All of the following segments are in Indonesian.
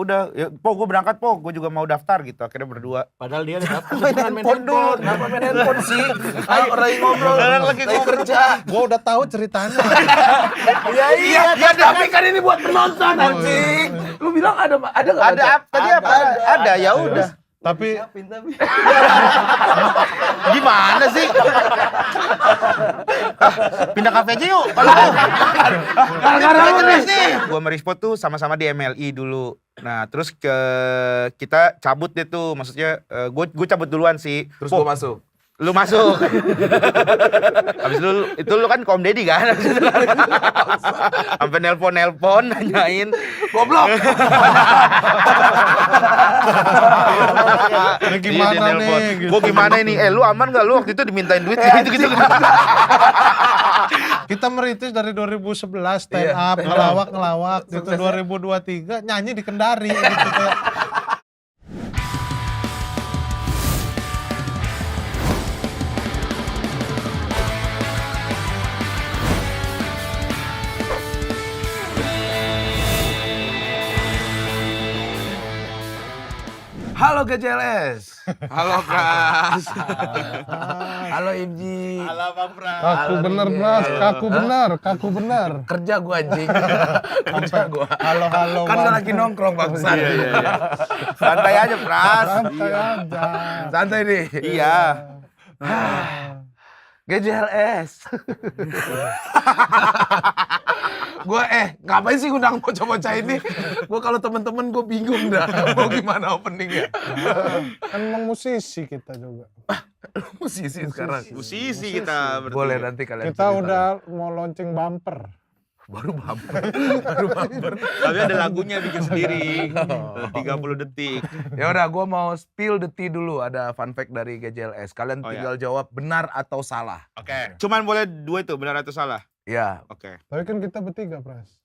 udah, ya, Po gue berangkat Po, gue juga mau daftar gitu. Akhirnya berdua. Padahal dia Main handphone dulu. Kenapa main handphone sih? Ayo orang yang ngobrol, lagi kerja. Gua udah tahu ceritanya. Iya, tapi kan ini buat penonton anjing. Lu bilang ada nggak? Ada tadi apa? Ada ya udah. Tapi Gimana sih? Pindah kafe aja yuk. Gara-gara nih. Gua sama Rispo tuh sama-sama di MLI dulu. Nah, terus kita cabut deh tuh. Maksudnya gue cabut duluan sih. Terus gua masuk. Lu masuk. Habis itu lu kan Kom Deddy kan. Sampai nelpon nanyain Goblok. ini gimana nih? Gitu. Gua gimana ini? Lu aman gak lu waktu itu dimintain duit gitu. Kita merintis dari 2011 stand up, ngelawak itu 2023 nyanyi di Kendari gitu kayak. Halo GJLS. Halo Pras. Halo Imji. Halo Bang Pras. Kaku bener. Kerja gua anjing. Kerja gua. Halo. Kan gua lagi nongkrong bangsat. Iya. Santai aja, Pras. Santai aja. Santai nih. Iya. GJLS. Gue ngapain sih undang bocah-bocah ini? Gue kalau temen-temen gue bingung dah. Mau gimana openingnya? Kan emang musisi kita juga. Musisi sekarang. Musisi kita berdua. Boleh nanti kalian Kita cerita. udah mau launching bumper. Baru bumper. Tapi ada lagunya bikin sendiri. 30 detik. Ya udah, gue mau spill the tea dulu. Ada fun fact dari GJLS. Kalian tinggal jawab benar atau salah. Oke. Cuman boleh dua itu, benar atau salah? Ya, Oke. Tapi kan kita bertiga, Pras.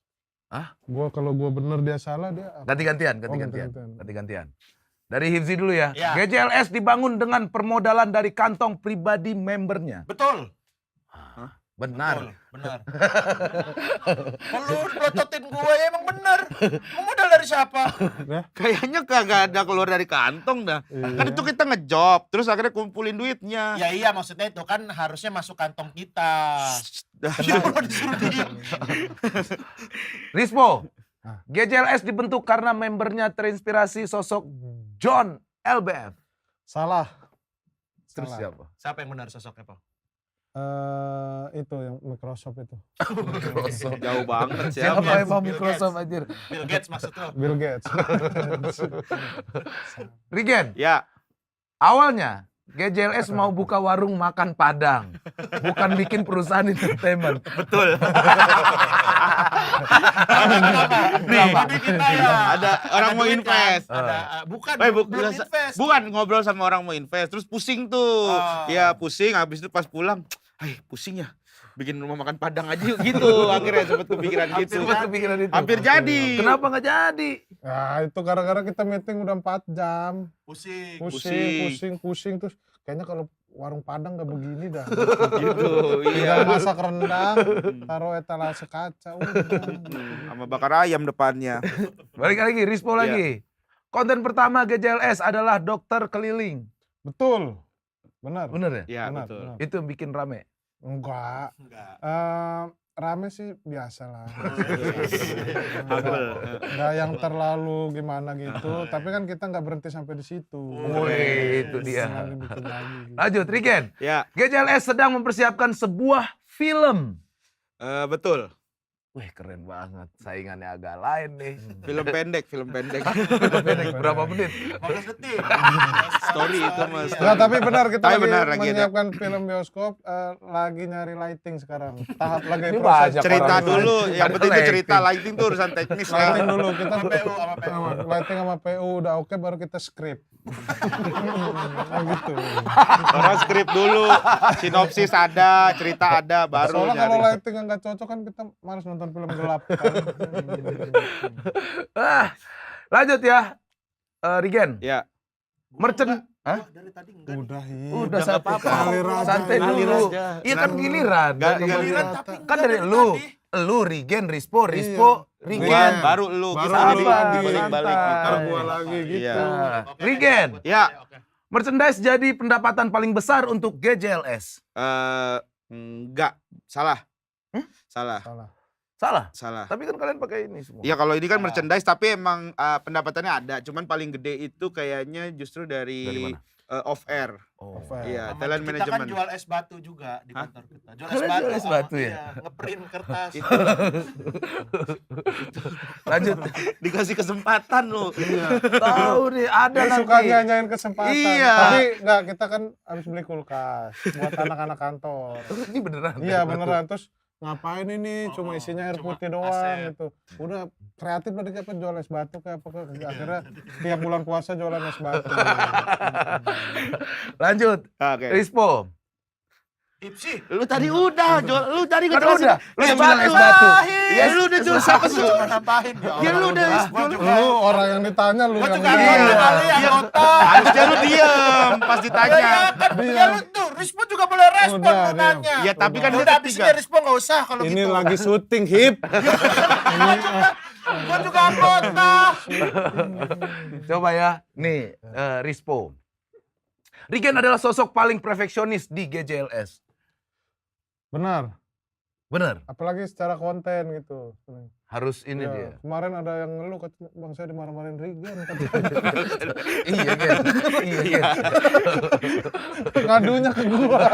Hah? Kalau gua bener dia salah dia apa? ganti-gantian. ganti-gantian. Dari Hifzi dulu ya. Ya. GJLS dibangun dengan permodalan dari kantong pribadi membernya. Betul. Benar. Benar. Lu prototin gue ya emang bener. Mau modal dari siapa? Kayaknya kagak ada keluar dari kantong dah. Kan itu kita ngejob, terus akhirnya kumpulin duitnya. Ya iya maksudnya itu kan harusnya masuk kantong kita. Kenapa lo disuruh diem? Rispo, GJLS dibentuk karena membernya terinspirasi sosok John LBF. Salah. Terus Salah. siapa? Siapa yang benar sosoknya, Pak? Itu yang Microsoft itu. Jauh banget Siapa siapa? emang Bill Microsoft anjir? Bill Gates maksud lo? Bill Gates. Rigen, Ya, awalnya GJLS mau buka warung makan Padang, bukan bikin perusahaan entertainment. betul. Nih, kita ya. Ada orang mau duit invest. Kan? Ada, bukan, belum invest. Bukan ngobrol sama orang mau invest, terus pusing tuh. Oh. Ya pusing, habis itu pas pulang, pusing ya. Bikin rumah makan Padang aja yuk gitu. Akhirnya sempet kepikiran gitu. Sempat kepikiran itu. Hampir jadi. Kenapa nggak jadi? Nah, itu gara-gara kita meeting udah 4 jam. Pusing. Pusing terus kayaknya kalau warung Padang gak begini dah. Gitu, Tinggal iya. masak rendang, taruh etalase kaca, udah. Sama bakar ayam depannya. Balik lagi, Rispo lagi. Konten pertama GJLS adalah dokter keliling. Betul. Benar. Bener ya? Iya, Benar, betul. benar. Itu yang bikin rame. Enggak. Enggak. Rame sih biasa lah. Abel. Enggak yang terlalu gimana gitu, tapi kan kita nggak berhenti sampai di situ. Wih, itu dia. Bikin lagi, gitu. Lanjut, Rigen. Ya, GJLS sedang mempersiapkan sebuah film. betul. Wih, keren banget. Saingannya agak lain nih. Film pendek. Berapa menit? 15 detik. Story itu mas. Enggak, tapi benar kita Tapi lagi benar lagi ada. menyiapkan film bioskop, lagi nyari lighting sekarang. Tahap lagi Ini proses. banyak Cerita orang dulu, yang ada penting itu lighting. cerita, lighting tuh urusan teknis Lighting lah. dulu kita Sama PU, sama PU. lighting sama PU udah oke baru kita script. Nah, gitu. Orang skrip dulu, sinopsis ada, cerita ada, baru Soalnya kalau nyari. lighting yang nggak cocok kan kita malas nonton film gelap. Kan? Lanjut ya. Rigen. Ya, Merchant. Hah? Dari tadi enggak. Udah Udah nggak santai apa-apa. Ngalir aja. Santai Ngalir dulu. aja. Iya kan giliran. Nggak Giliran giliran. tapi Kan enggak dari lu. tadi. Lu Regen, Rispo, Regen. Gua baru lu Baru kita lu jadi lagi. balik-balik Santai. gitu. Ntar gua lagi gitu. Iya. Nah, Regen, Ya, merchandise jadi pendapatan paling besar untuk GJLS. enggak, salah. Salah, Salah. salah. Tapi kan kalian pakai ini semua. Ya kalau ini kan merchandise tapi emang pendapatannya ada, cuman paling gede itu kayaknya justru Dari dari mana? off air. Oh. Iya, Sama talent kita management. kan jual es batu juga di kantor kita. Jual Kalian jual es batu ya? Iya, ngeprint kertas. Lanjut. Dikasih kesempatan lu. Tahu nih, ada Dia nanti. suka nyanyain kesempatan. Iya. Tapi enggak, kita kan habis beli kulkas buat anak-anak kantor. Ini beneran. Iya beneran, terus ngapain ini cuma isinya air cuma putih doang aset. gitu. Udah kreatif lah dia jual es batu kayak apa akhirnya tiap bulan puasa jualan es batu. Lanjut. Oke. Rispo. Ipsi. Lu tadi udah, lu tadi Kan ngejelasin. udah. Lu yang bilang es batu. Ya lu udah jual siapa sih? Cuma nambahin ya. Ya lu udah Gua juga. Lu orang yang ditanya lu Gua yang juga bilang. nonton kali yang nonton. Harusnya lu diem pas ditanya. Ya kan, ya lu tuh, Rispo juga boleh respon Udah, lu nanya. Ya tapi kan dia Udah abis ketiga. ini Rispo nggak usah kalau Ini gitu. lagi syuting hip. Gua juga anggota. Coba ya. Nih, Rispo. Regen adalah sosok paling perfeksionis di GJLS. Benar. Bener. Apalagi secara konten gitu. Harus ini Ya, dia. kemarin ada yang ngeluh katanya, Bang saya dimarah-marahin Regen. Iya kan. Iya kan. Ngadunya ke gua.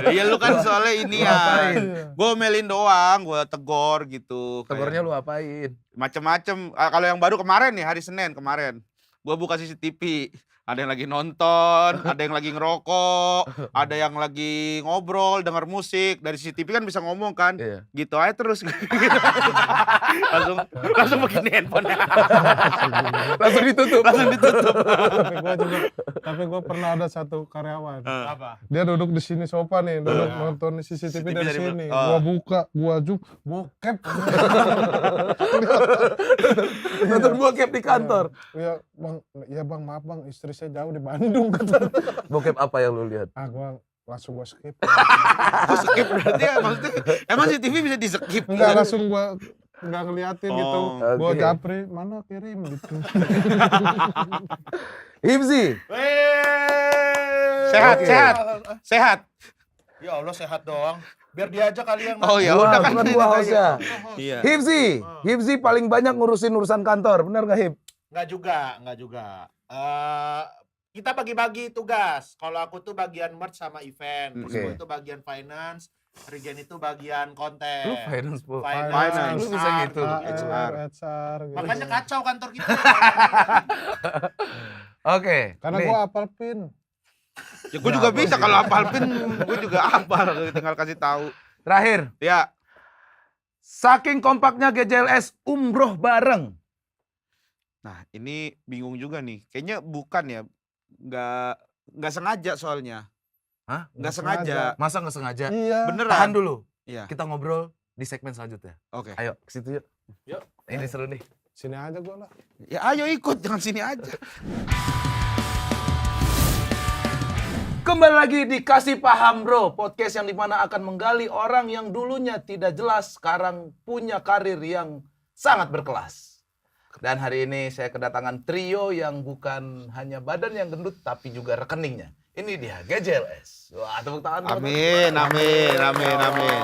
Iya lu kan soalnya ini ya. Ngapain? Gue omelin doang, gue tegor gitu. Tegurnya lu apain? Macem-macem. Kalau yang baru kemarin nih, hari Senin kemarin. Gue buka CCTV. Ada yang lagi nonton, ada yang lagi ngerokok, ada yang lagi ngobrol, denger musik. Dari CCTV kan bisa ngomong kan. Iya. Gitu aja terus. langsung begini handphonenya. Langsung ditutup. Tapi gua pernah ada satu karyawan. Apa? Dia duduk di sini sofa nih, duduk nonton CCTV dari dari sini. belakang. Gua buka, gua bokep. Nonton bokep di kantor. Iya bang, maaf bang, istri saya jauh di Bandung. Bokep apa yang lu lihat? Gua langsung gua skip. Gua skip berarti ya maksudnya. Emang CCTV bisa di skip? Enggak langsung gua nggak ngeliatin gitu. Gua Oke. japri, mana kirim gitu. Hipzi. Sehat, Oke. sehat, sehat. Ya Allah sehat doang. Biar dia aja kali yang Oh ya Wah, udah kan. bukan gua hostnya. Iya. Hipzi paling banyak ngurusin urusan kantor, bener nggak Hip? Enggak juga. Kita bagi-bagi tugas. Kalau aku tuh bagian merch sama event, terus Oke. gua itu bagian finance, Regen itu bagian konten. Lu finance, Po. Finance. Lu bisa gitu. HR. HR, gitu. Makanya kacau kantor kita. Oke. Karena nih. gua apal pin. Ya gue juga bisa kalau hafal pin, gue juga hafal, tinggal kasih tahu. Terakhir, Ya, saking kompaknya GJLS umroh bareng. nah ini bingung juga nih. Kayaknya bukan ya, nggak sengaja soalnya. Hah? Nggak sengaja. Masa nggak sengaja? Iya. Beneran. Tahan dulu. Iya. Kita ngobrol di segmen selanjutnya. Oke. Ayo, ke situ yuk. Yuk. Ini seru nih. Sini aja gua lah. Ya ayo ikut, jangan sini aja. Kembali lagi di Kasih Paham Bro, podcast yang dimana akan menggali orang yang dulunya tidak jelas, sekarang punya karir yang sangat berkelas. Dan hari ini saya kedatangan trio yang bukan hanya badan yang gendut, tapi juga rekeningnya. Ini dia, GJLS. Wah, tepuk tangan. Amin, amin, amin, amin.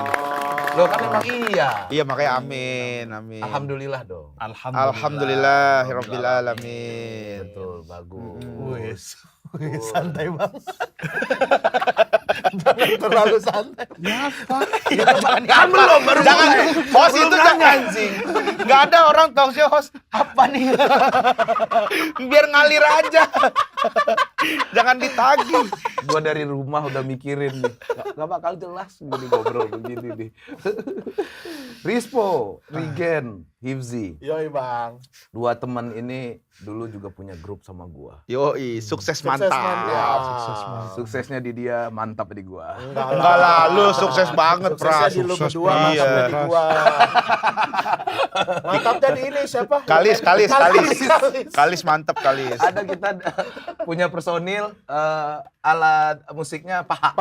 Loh kan emang iya. Iya makanya amin, amin. Alhamdulillah dong. Alhamdulillahirabbil alamin. Betul, bagus. Wes. Santai banget. Jangan terlalu santai. Ya, jangan Kan belum, baru jangan mulai. host Belum itu nanya, jangan anjing. Nggak ada orang talk show host apa nih? Biar ngalir aja. Jangan ditagih. Gua dari rumah udah mikirin nih. Gak bakal jelas gini ngobrol begini nih. Rispo, Regen, Hipzi. Yoi bang. Dua teman ini dulu juga punya grup sama gua. Yoi, sukses mantap. mantap. Sukses banget. Suksesnya di dia, mantap di gua. Enggak lah, lu sukses banget, Suksesnya Pras. di lu Sukses berdua, banget. mantapnya di Iya. gua. Mantapnya di ini siapa? Kalis mantep kalis. Ada kita punya personil, alat musiknya paha.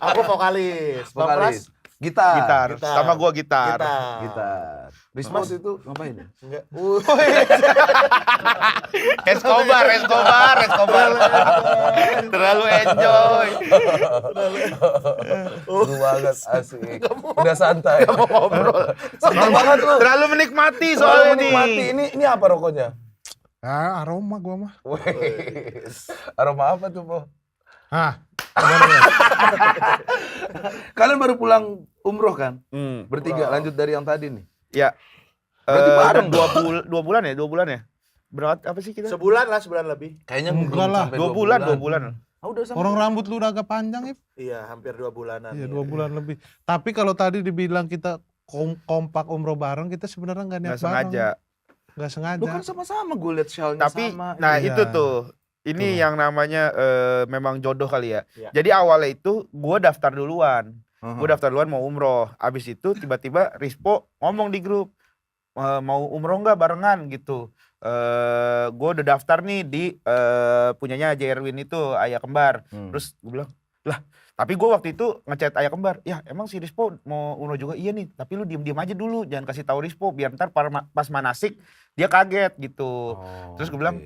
Aku vokalis. Bang Pras, Vokalis. Gitar. Sama gua gitar. Gitar. Risma waktu itu ngapain ya? Enggak. Escobar. Terlalu enjoy. Seru banget, asik. Udah santai. Gak mau ngobrol. Santai banget lu. Terlalu menikmati Soalnya soalnya menikmati. nih. Ini apa rokoknya? Aroma gua mah. Wes. Aroma apa tuh, Po? Ah, Kalian baru pulang umroh kan? Hmm. Bertiga, lanjut dari yang tadi nih. Ya. Berarti bareng dua bulan ya? Berapa apa sih kita? Sebulan lebih. Kayaknya Enggak belum lah. sampai 2 bulan. Ah, udah sampai. orang rambut lu udah agak panjang, Ip. Iya, hampir 2 bulanan. Iya, ya. 2 bulan lebih. Tapi kalau tadi dibilang kita kompak umroh bareng, kita sebenarnya nggak niat Nggak sengaja. Nggak sengaja. Lu kan sama-sama gue liat shell-nya Tapi sama. nah Iya. itu tuh. Ini Tuh. yang namanya memang jodoh kali ya. Iya. Jadi awalnya itu gue daftar duluan. Uh-huh. Gue daftar duluan mau umroh. Abis itu tiba-tiba Rispo ngomong di grup. Mau umroh nggak barengan gitu. Gue udah daftar nih di punyanya J. Erwin itu, ayah kembar. Terus gue bilang, lah tapi gue waktu itu ngechat ayah kembar. Ya emang si Rispo mau umroh juga? Iya nih, tapi lu diem-diem aja dulu. Jangan kasih tahu Rispo, biar ntar pas manasik dia kaget gitu. Terus gue bilang,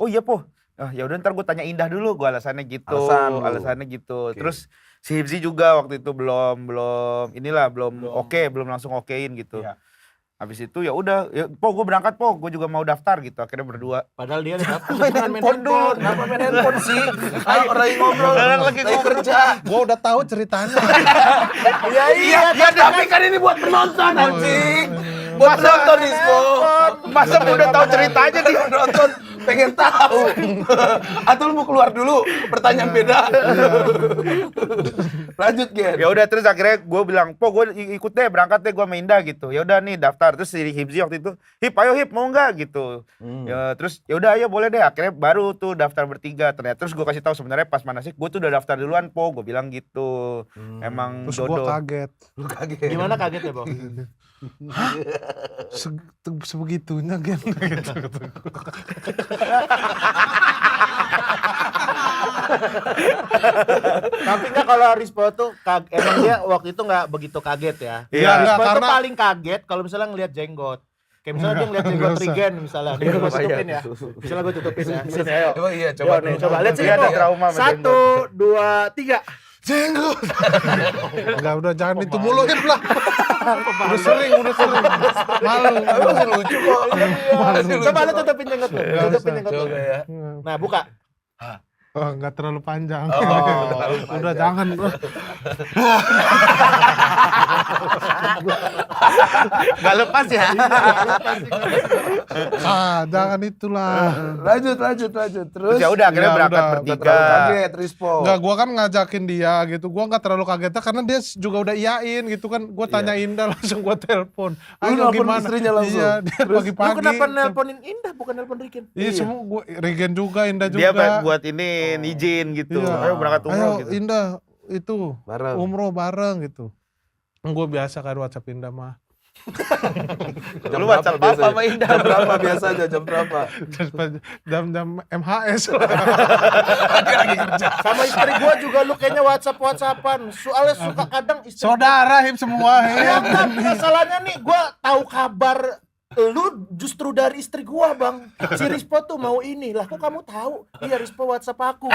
oh iya Po, ya udah ntar gue tanya Indah dulu, gue alasannya gitu. Alasannya gitu. Oke. Terus si Hibzi juga waktu itu belum belum langsung okein gitu. Iya. Habis itu ya udah, ya, Po gue berangkat Po, gue juga mau daftar gitu. Akhirnya berdua. Padahal dia udah daftar. Main handphone dulu. Kenapa main handphone sih? Ayo orang yang ngobrol. Orang lagi kerja. Gua udah tahu ceritanya. Iya, tapi kan ini buat penonton anjing. Buat penonton Rispo. Masa udah tahu ceritanya dia? Penonton pengen tahu. Atau lu mau keluar dulu? Pertanyaan beda. Lanjut, Gen. Ya udah terus akhirnya gue bilang, Po gue ikut deh, berangkat deh gue sama Indah gitu. Ya udah nih daftar. Terus si Hibzi waktu itu, ayo Hip mau nggak gitu. Ya, terus ya udah ayo boleh deh. Akhirnya baru tuh daftar bertiga. Ternyata terus gue kasih tahu sebenarnya pas manasik gue tuh udah daftar duluan Po, gue bilang gitu. Emang Terus gua jodoh. kaget. Lu kaget. Gimana kaget ya, Bang? Sebegitunya Gen. Tapi enggak kalau Rispo tuh emang dia waktu itu enggak begitu kaget ya. Iya. Enggak, Rispo tuh karena- paling kaget kalau misalnya ngelihat jenggot. Kayak misalnya dia ngeliat jenggot Enggak usah. Trigen misalnya. Nih gue tutupin ya. Misalnya gue tutupin ya. Sini ayo. Oh iya, Coba nih, coba lihat sih. Dia ada trauma sama 1, 2, 3. Jenggot. Enggak, udah jangan itu mulu Hip lah. Udah sering. Malu. Masih lucu kok. Masih lucu. Coba lu tutupin jenggot lu. Nggak Tutupin usah. jenggot lu. Coba ya. Nah, buka. Oh, enggak terlalu panjang. terlalu Udah panjang. jangan. Gak lepas ya. Jangan itulah. Lanjut. Terus Ya udah akhirnya Ya berangkat udah. nggak bertiga. terlalu kaget Rispo. Enggak, gua kan ngajakin dia gitu. Gua enggak terlalu kagetnya karena dia juga udah iyain gitu kan. Gua tanya Indah langsung gua telepon. Lu nelpon istrinya langsung? Iya, dia Lu pagi-pagi. kenapa nelponin Indah bukan nelpon Rikin? Iya, semua gua Regen juga, Indah Dia juga. buat ini izin gitu. Iya. Ayo berangkat umroh Ayo gitu. Indah itu Bareng. umroh bareng gitu. Gue biasa kan WhatsApp Indah mah. Jam Lu berapa WhatsApp biasanya? apa sama Indah? Jam berapa biasanya? Jam berapa? Jam MHS. Sama istri gua juga lu kayaknya WhatsApp-WhatsAppan. Soalnya suka kadang istri Saudara Hip semua. Ya Hip. kan, masalahnya nih gua tahu kabar lu justru dari istri gua, Bang. Si Rispo tuh mau ini. Lah kok kamu tahu? Iya, Rispo WhatsApp aku.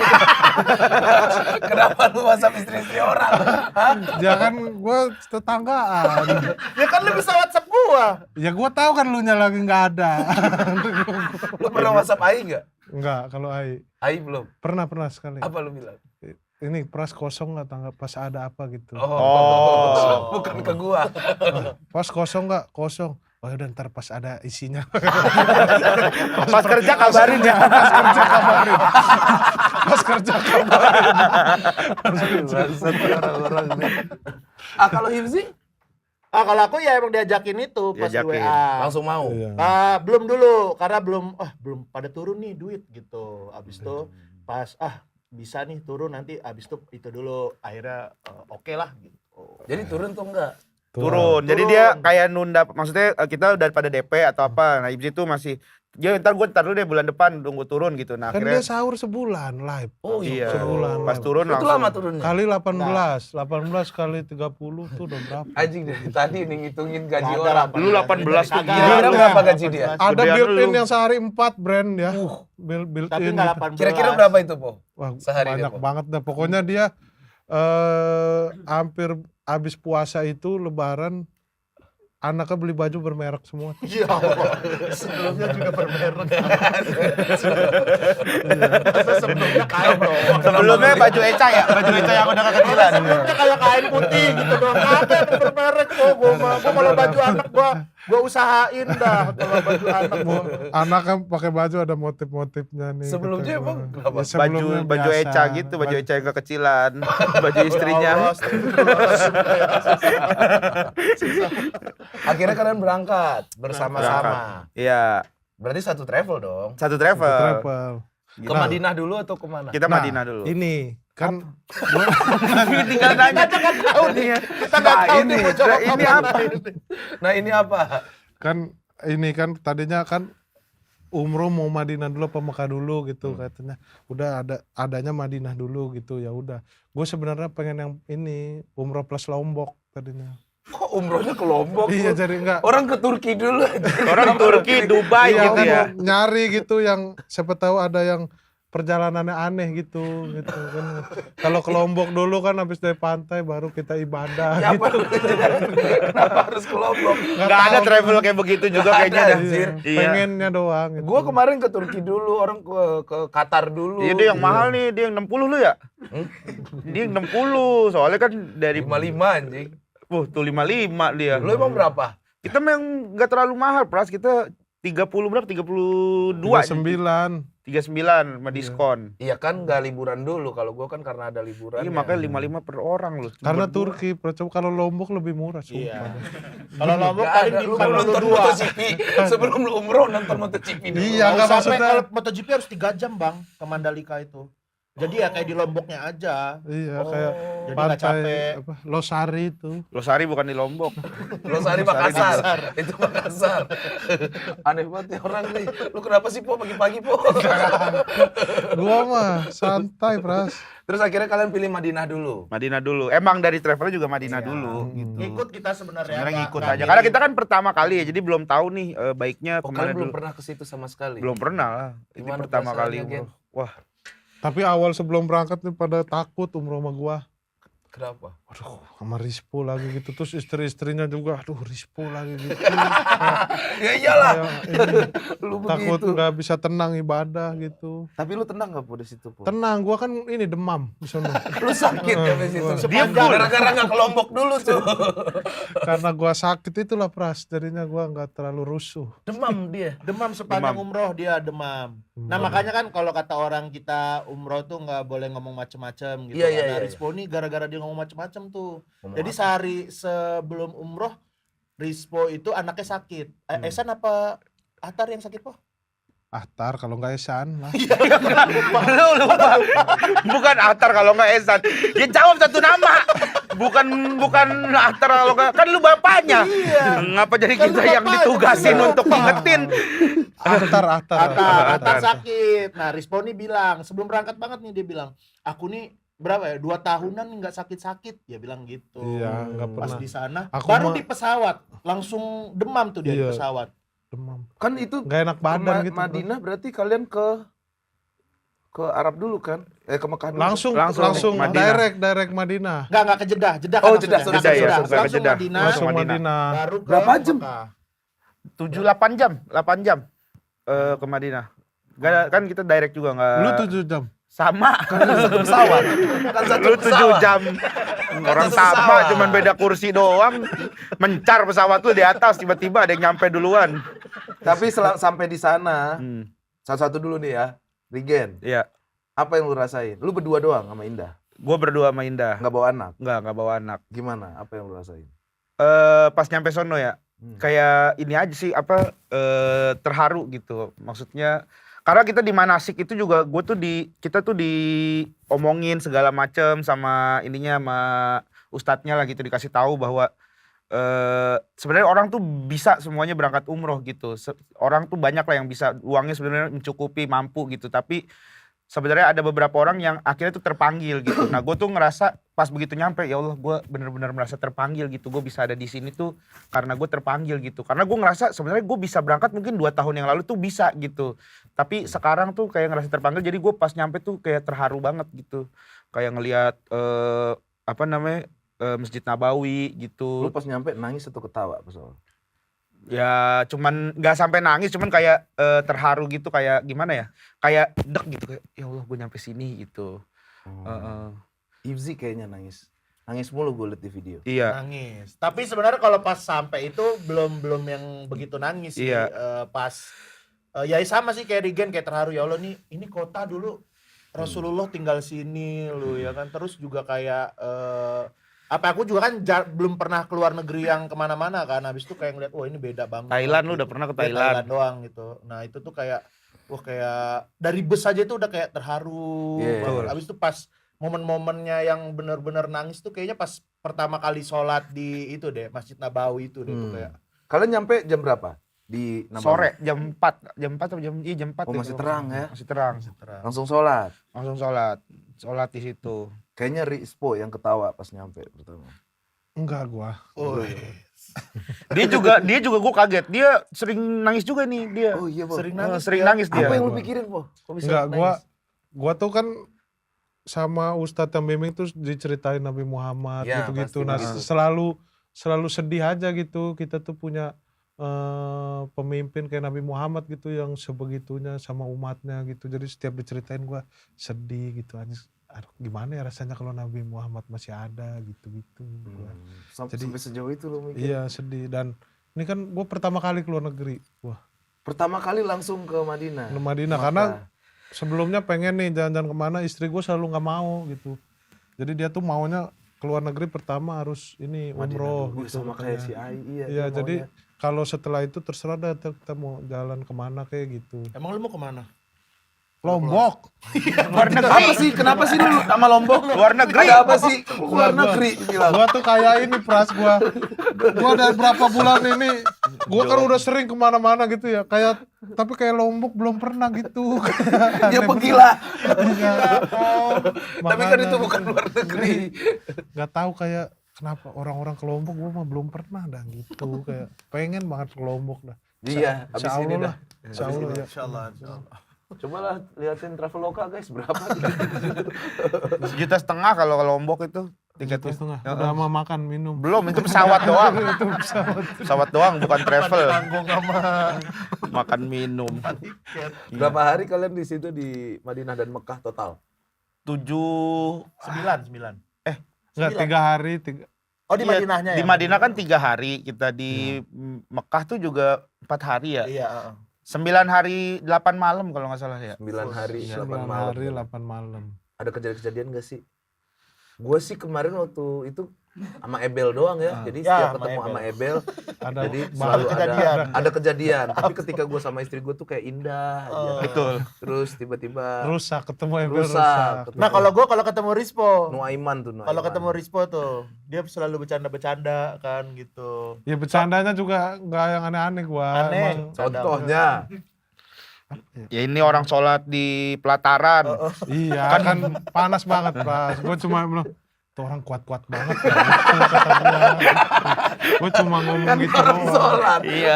Kenapa lu WhatsApp istri-istri orang? Hah? Jangan gue tetanggaan. Ya kan lu bisa WhatsApp gua. Ya gue tahu kan lu nya lagi nggak ada. Lu pernah WhatsApp Ai nggak? Enggak, kalau Ai Ai belum. pernah sekali. Apa lu bilang? Ini pras kosong nggak tangga pas ada apa gitu. Oh. Bukan ke gua. Pas kosong nggak kosong. Oh udah ntar pas ada isinya. Pas kerja kabarin ya. Pas kerja kabarin. Bangsat orang-orang nih. Ah kalau Hifzi Kalau aku ya emang diajakin itu pas di Diajakin. WA. langsung mau. Iya. Belum dulu karena belum pada turun nih duit gitu. Abis itu pas bisa nih turun nanti abis itu dulu akhirnya oke lah gitu. Jadi turun tuh enggak? turun. Jadi dia kayak nunda, maksudnya kita daripada DP atau apa. Nah Ibs itu masih, ya ntar dulu deh bulan depan tunggu turun gitu. Nah Kan akhirnya dia sahur sebulan live. Oh iya, sebulan. pas turun Itu langsung. lama turunnya. Kali 18 kali 30 tuh udah berapa? Anjing dari tadi nih ngitungin gaji Ada orang. Dulu 18 tuh Kagak. gila. Kira-kira lu. berapa gaji dia? Ada Gedean built-in lu. yang sehari 4 brand ya. Built-in. Tapi nggak 18. Kira-kira berapa itu, Po? Wah, Sehari dia, banyak Po? banget dah. Pokoknya dia hampir habis puasa itu lebaran anaknya beli baju bermerek semua. Iya, sebelumnya juga bermerek. Sebelumnya kain dong. Sebelumnya baju Eca ya, baju Eca yang udah kekecilan. Sebelumnya kayak kain putih gitu dong. Ada yang bermerek kok. Gua kalau baju anak gua usahain dah kalau baju anak gua. Anak kan pakai baju ada motif-motifnya nih. Sebelumnya kata emang gua. kenapa? Ya, sebelumnya Baju biasa. Eca gitu, baju Eca yang kekecilan. Baju istrinya. Allah, Akhirnya kalian berangkat bersama-sama. Iya, Berarti satu travel dong. satu Satu travel. travel. Ke Madinah dulu atau kemana? Kita Nah, Madinah dulu. Ini kan Tinggal nanya. tahu nih. Kita nggak tahu nih mau jawab ini apa. Nah ini apa? ini kan tadinya kan umroh mau Madinah dulu apa Mekah dulu gitu katanya. Udah adanya Madinah dulu gitu, ya udah. Gue sebenarnya pengen yang ini umroh plus Lombok tadinya. Kok umrohnya ke Lombok? Iya lu? jadi enggak. Orang ke Turki dulu aja. Orang Turki, Dubai Iya, gitu kan ya. nyari gitu yang siapa tahu ada yang perjalanannya aneh gitu kan. Kalau ke Lombok dulu kan habis dari pantai baru kita ibadah Ya, gitu. Kenapa harus ke Lombok? Nggak ada travel kayak begitu juga kayaknya dah. anjir. Iya. Pengennya doang gitu. Gua kemarin ke Turki dulu, orang ke Qatar dulu. Iya dia yang mahal nih, dia yang 60 lu ya? Dia yang 60, soalnya kan dari 55 anjing. tuh 55 dia. Lu emang berapa? Kita memang nggak terlalu mahal, Pras. Kita 30 berapa? 32. 29. 39 sama diskon. Iya kan nggak liburan dulu. Kalau gua kan karena ada liburan. Iya ya. makanya 55 per orang loh. Karena Berdua. Turki, coba kalau Lombok lebih murah sumpah. Iya. Kalau Lombok Nggak paling ada, di lu nonton 42. MotoGP sebelum lu umroh nonton MotoGP dulu. Iya, Nggak nggak sampai maksudnya. kalau MotoGP harus 3 jam bang ke Mandalika itu. Jadi ya kayak di Lomboknya aja. Iya Oh. kayak Jadi nggak capek. pantai apa, Losari itu. Losari bukan di Lombok. Losari Makassar. Itu Makassar. Aneh banget nih orang nih. Lu kenapa sih Po pagi-pagi Po? Gua mah santai, Pras. Terus akhirnya kalian pilih Madinah dulu. Madinah dulu. Emang dari travelnya juga Madinah Iya. dulu gitu. Ngikut kita sebenarnya. Sebenarnya nggak- ngikut nggak aja. milih. Karena kita kan pertama kali ya, jadi belum tahu nih baiknya Oh kemana kalian belum dulu. pernah ke situ sama sekali? Belum pernah lah. Ini Gimana pertama kali perasaannya, Gen? umroh. Wah, Tapi awal sebelum berangkat nih pada takut umroh sama gua. Kenapa? Aduh, sama Rispo lagi gitu. Terus istri-istrinya juga, aduh Rispo lagi gitu. Ya iyalah. Kayak ini, Lu takut begitu. nggak bisa tenang ibadah gitu. Tapi lu tenang gak Po di situ Po? Tenang, gua kan ini demam di sono. Lu sakit ya di situ. Dia Gara-gara gak ke Lombok dulu tuh. Karena gua sakit itulah Pras, jadinya gua nggak terlalu rusuh. Demam dia. Demam sepanjang Demam. umroh dia demam. Nah makanya kan kalau kata orang kita umroh tuh nggak boleh ngomong macem-macem gitu. Iya, iya, Karena iya. Rispo nih gara-gara dia ngomong macem-macem tuh. Ngomong Jadi apa? sehari sebelum umroh Rispo itu anaknya sakit. Esan apa Atar yang sakit Po? Ahtar kalau nggak Esan lah. lu lupa. Bukan Atar kalau nggak Esan. Ya jawab satu nama. Bukan Atar kalau nggak, kan lu bapaknya. Iya. Ngapa jadi Kan kita lu yang bapaknya, ditugasin kan untuk ngingetin? Atar sakit. Nah Rispo nih bilang sebelum berangkat banget nih dia bilang, aku nih berapa ya 2 tahunan nih nggak sakit-sakit. Dia bilang gitu. Iya, nggak Pas pernah. di sana, Aku baru mah- di pesawat langsung demam tuh dia di Iya. pesawat. Demam. Kan itu Nggak enak badan gitu. Pras. Madinah berarti kalian ke Arab dulu kan? Ke Mekah dulu. Langsung Langsung Madinah. direct Madinah. Nggak ke Jeddah. Jeddah Oh, kan Jeddah, maksudnya. Jeddah, ya, Langsung ke Jeddah. Madinah, Langsung Madinah. baru ke Berapa jam? Mekah. 7-8 jam, 8 jam ke Madinah. Kan kita direct juga nggak. Lu 7 jam. Sama. Satu pesawat. Kan satu Lu 7 pesawat. jam. Orang satu sama, pesawat. cuman beda kursi doang. Mencar pesawat lu di atas, tiba-tiba ada yang nyampe duluan. Tapi sampai di sana, Hmm, satu-satu dulu nih ya. Rigen, iya. apa yang lu rasain? Lu berdua doang sama Indah? Gua berdua sama Indah. Nggak bawa anak? Nggak bawa anak. Gimana? Apa yang lu rasain? Pas nyampe sono ya, kayak ini aja sih terharu gitu. Maksudnya karena kita di manasik itu juga kita tuh diomongin segala macem sama ininya sama ustadznya lah gitu, dikasih tahu bahwa sebenarnya orang tuh bisa semuanya berangkat umroh gitu. Orang tuh banyak lah yang bisa, uangnya sebenarnya mencukupi, mampu gitu. Tapi sebenarnya ada beberapa orang yang akhirnya tuh terpanggil gitu. Nah gue tuh ngerasa pas begitu nyampe, ya Allah gue bener-bener merasa terpanggil gitu. Gue bisa ada di sini tuh karena gue terpanggil gitu. Karena gue ngerasa sebenarnya gue bisa berangkat mungkin 2 tahun yang lalu tuh bisa gitu. Tapi sekarang tuh kayak ngerasa terpanggil, jadi gue pas nyampe tuh kayak terharu banget gitu. Kayak ngelihat Masjid Nabawi gitu. Lu pas nyampe nangis atau ketawa pas awal? Ya cuman nggak sampai nangis, cuman kayak terharu gitu, kayak gimana ya, kayak deg gitu, kayak ya Allah gue nyampe sini gitu. Ivzi kayaknya nangis mulu gue liat di video. Iya. Nangis. Tapi sebenarnya kalau pas sampai itu belum yang begitu nangis sih. Iya. Ya sama sih kayak Rigen, kayak terharu, ya Allah nih ini kota dulu Rasulullah tinggal sini lu ya kan. Terus juga kayak aku juga kan belum pernah keluar negeri yang kemana-mana kan. Habis itu kayak ngeliat, wah ini beda banget. Thailand, lu gitu. udah pernah ke Ya, Thailand? doang gitu. Nah itu tuh kayak, wah kayak dari bus aja tuh udah kayak terharu. Iya, banget. betul. Habis itu pas momen-momennya yang bener-bener nangis tuh kayaknya pas pertama kali sholat di itu deh, Masjid Nabawi itu deh. Tuh kayak, Kalian nyampe jam berapa? Di Nabawi? Sore jam 4 atau jam 4 Oh, deh masih kalau terang nggak ya? salah. Masih terang. terang. Langsung sholat. Langsung sholat di situ. Kayaknya Rispo yang ketawa pas nyampe pertama. Enggak gua. Oh, Dia juga gue kaget. Dia sering nangis juga nih dia. Oh iya, Po. sering nangis. Sering dia. nangis dia. Apa yang lu pikirin, Po? Kok bisa Enggak, nangis? gua tuh kan sama Ustadz yang bimbing tuh diceritain Nabi Muhammad Ya, gitu-gitu. pasti Nah, begitu. selalu sedih aja gitu. Kita tuh punya pemimpin kayak Nabi Muhammad gitu yang sebegitunya sama umatnya gitu. Jadi setiap diceritain gua sedih gitu. Aduh, gimana ya rasanya kalau Nabi Muhammad masih ada gitu-gitu. Gua. Jadi- Sampai sejauh itu lu mikir? Iya, sedih. Dan ini kan gua pertama kali keluar negeri. Wah, Pertama kali langsung ke Madinah. ke Madinah Maka- karena sebelumnya pengen nih jalan-jalan kemana, istri gue selalu nggak mau gitu. Jadi dia tuh maunya keluar negeri pertama harus ini Madinah umroh dulu. gitu. Sama katanya. kayak si Ai. Iya, Iya, dia jadi maunya. kalau setelah itu terserah dah kita mau jalan kemana kayak gitu. Emang lu mau kemana? Lombok. Luar negeri. Kenapa sih lu sama Lombok? Luar negeri. Ada apa sih? Luar negeri bilang. Gua tuh kayak ini pras gua dari berapa bulan ini gua kan udah sering kemana-mana gitu ya, kayak tapi kayak Lombok belum pernah gitu. Ya pegilah. Tapi Tapi kan itu bukan luar negeri. Nggak tahu kayak kenapa orang-orang ke Lombok, gua mah belum pernah dah gitu, kayak pengen banget ke Lombok dah. Iya, abis Insya ini Allah dah. lah. Insya Allah ya. Insyaallah. Coba lah liatin Traveloka guys, berapa? 1,5 juta kalau ke Lombok itu tiketnya. Setengah. Udah mau makan minum. Belum, itu pesawat doang. Pesawat doang, bukan travel. Tanggung sama Makan minum. tiket. Berapa hari kalian di situ di Madinah dan Mekah total? 9. 9. Enggak, 3 hari, 3. Oh di Iya, Madinahnya ya? Di Madinah kan 3 hari, kita di Mekah tuh juga 4 hari ya. Iya. 9 hari 8 malam kalau nggak salah ya. 9 hari, 8 9 malam. hari, 8 malam. Ada kejadian-kejadian gak sih? Gue sih kemarin waktu itu sama Ebel doang ya. Jadi Ya, setiap sama ketemu sama Ebel, Ada jadi banyak selalu kejadian. ada kejadian. Tapi ketika gue sama istri gue tuh kayak indah aja. Betul. Terus tiba-tiba rusak, ketemu Ebel rusak. rusak. Nah kalau ketemu Rispo, Nuaiman tuh. kalau ketemu Rispo tuh, dia selalu bercanda-bercanda kan gitu. Ya bercandanya juga nggak yang aneh-aneh gua. Aneh. Emang, Contohnya, Ya ini orang sholat di pelataran. iya kan panas banget pas. Gue cuma bilang, tuh orang kuat-kuat banget. Gue cuma ngomong gitu orang doang. sholat. Iya.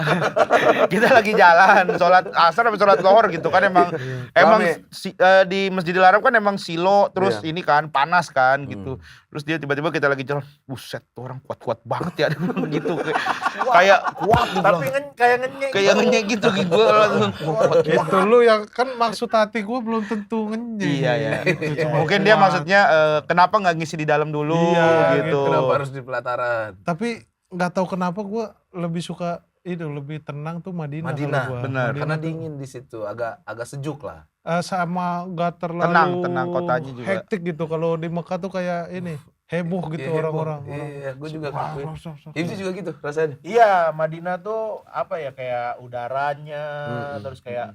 Kita lagi jalan, sholat asar atau sholat lohor gitu kan, emang Rame. di Masjidil Haram kan emang silo, terus Iya. ini kan panas kan gitu. Terus dia tiba-tiba kita lagi jalan, buset tuh orang kuat-kuat banget ya gitu. Kayak kuat gitu. Tapi kayak ngenyek. Kayak ngenyek gitu gue langsung. Itu lu yang kan maksud hati gue belum tentu ngenyek. Iya ya. Itu cuma Mungkin dia kuat. maksudnya kenapa nggak ngisi di dalam dulu Iya, gitu. Kenapa harus di pelataran? Tapi nggak tahu kenapa gue lebih suka itu, lebih tenang tuh Madinah. Madinah, kalau gua. benar. Madinah Karena tuh, dingin di situ, agak sejuk lah. sama gak terlalu Tenang kotanya juga. hektik gitu. Kalau di Mekah tuh kayak ini heboh gitu Iya, orang-orang. Iya, gue juga Wah, ngelakuin. sok, sok. Ibsi juga gitu rasanya. Iya, Madinah tuh apa ya, kayak udaranya, terus kayak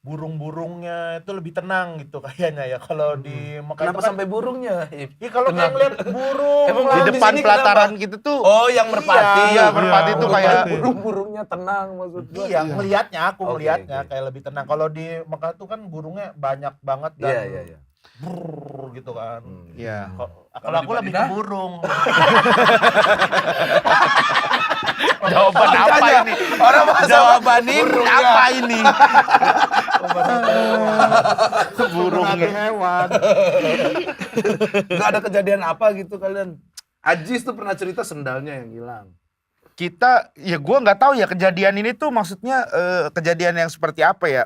burung-burungnya itu lebih tenang gitu kayaknya ya kalau di Mekah Kenapa itu kan, sampai burungnya? ya kalau kayak ngeliat burung Emang Di Di depan sini pelataran gitu tuh. Oh, yang merpati. Iya, merpati Iya, tuh merpati. kayak burung-burungnya tenang maksud gua. iya ngelihatnya aku Oke, ngelihatnya oke. kayak lebih tenang. Kalau di Mekah tuh kan burungnya banyak banget dan Iya. brrrr gitu kan. Iya. Kalau aku lebih ke burung. Jawaban apa ini? Orang bahasa Jawaban ini apa ini? Burungnya hewan. Nggak ada kejadian apa gitu kalian? Ajis tuh pernah cerita sendalnya yang hilang. Kita, ya gue nggak tahu ya kejadian ini tuh maksudnya kejadian yang seperti apa ya.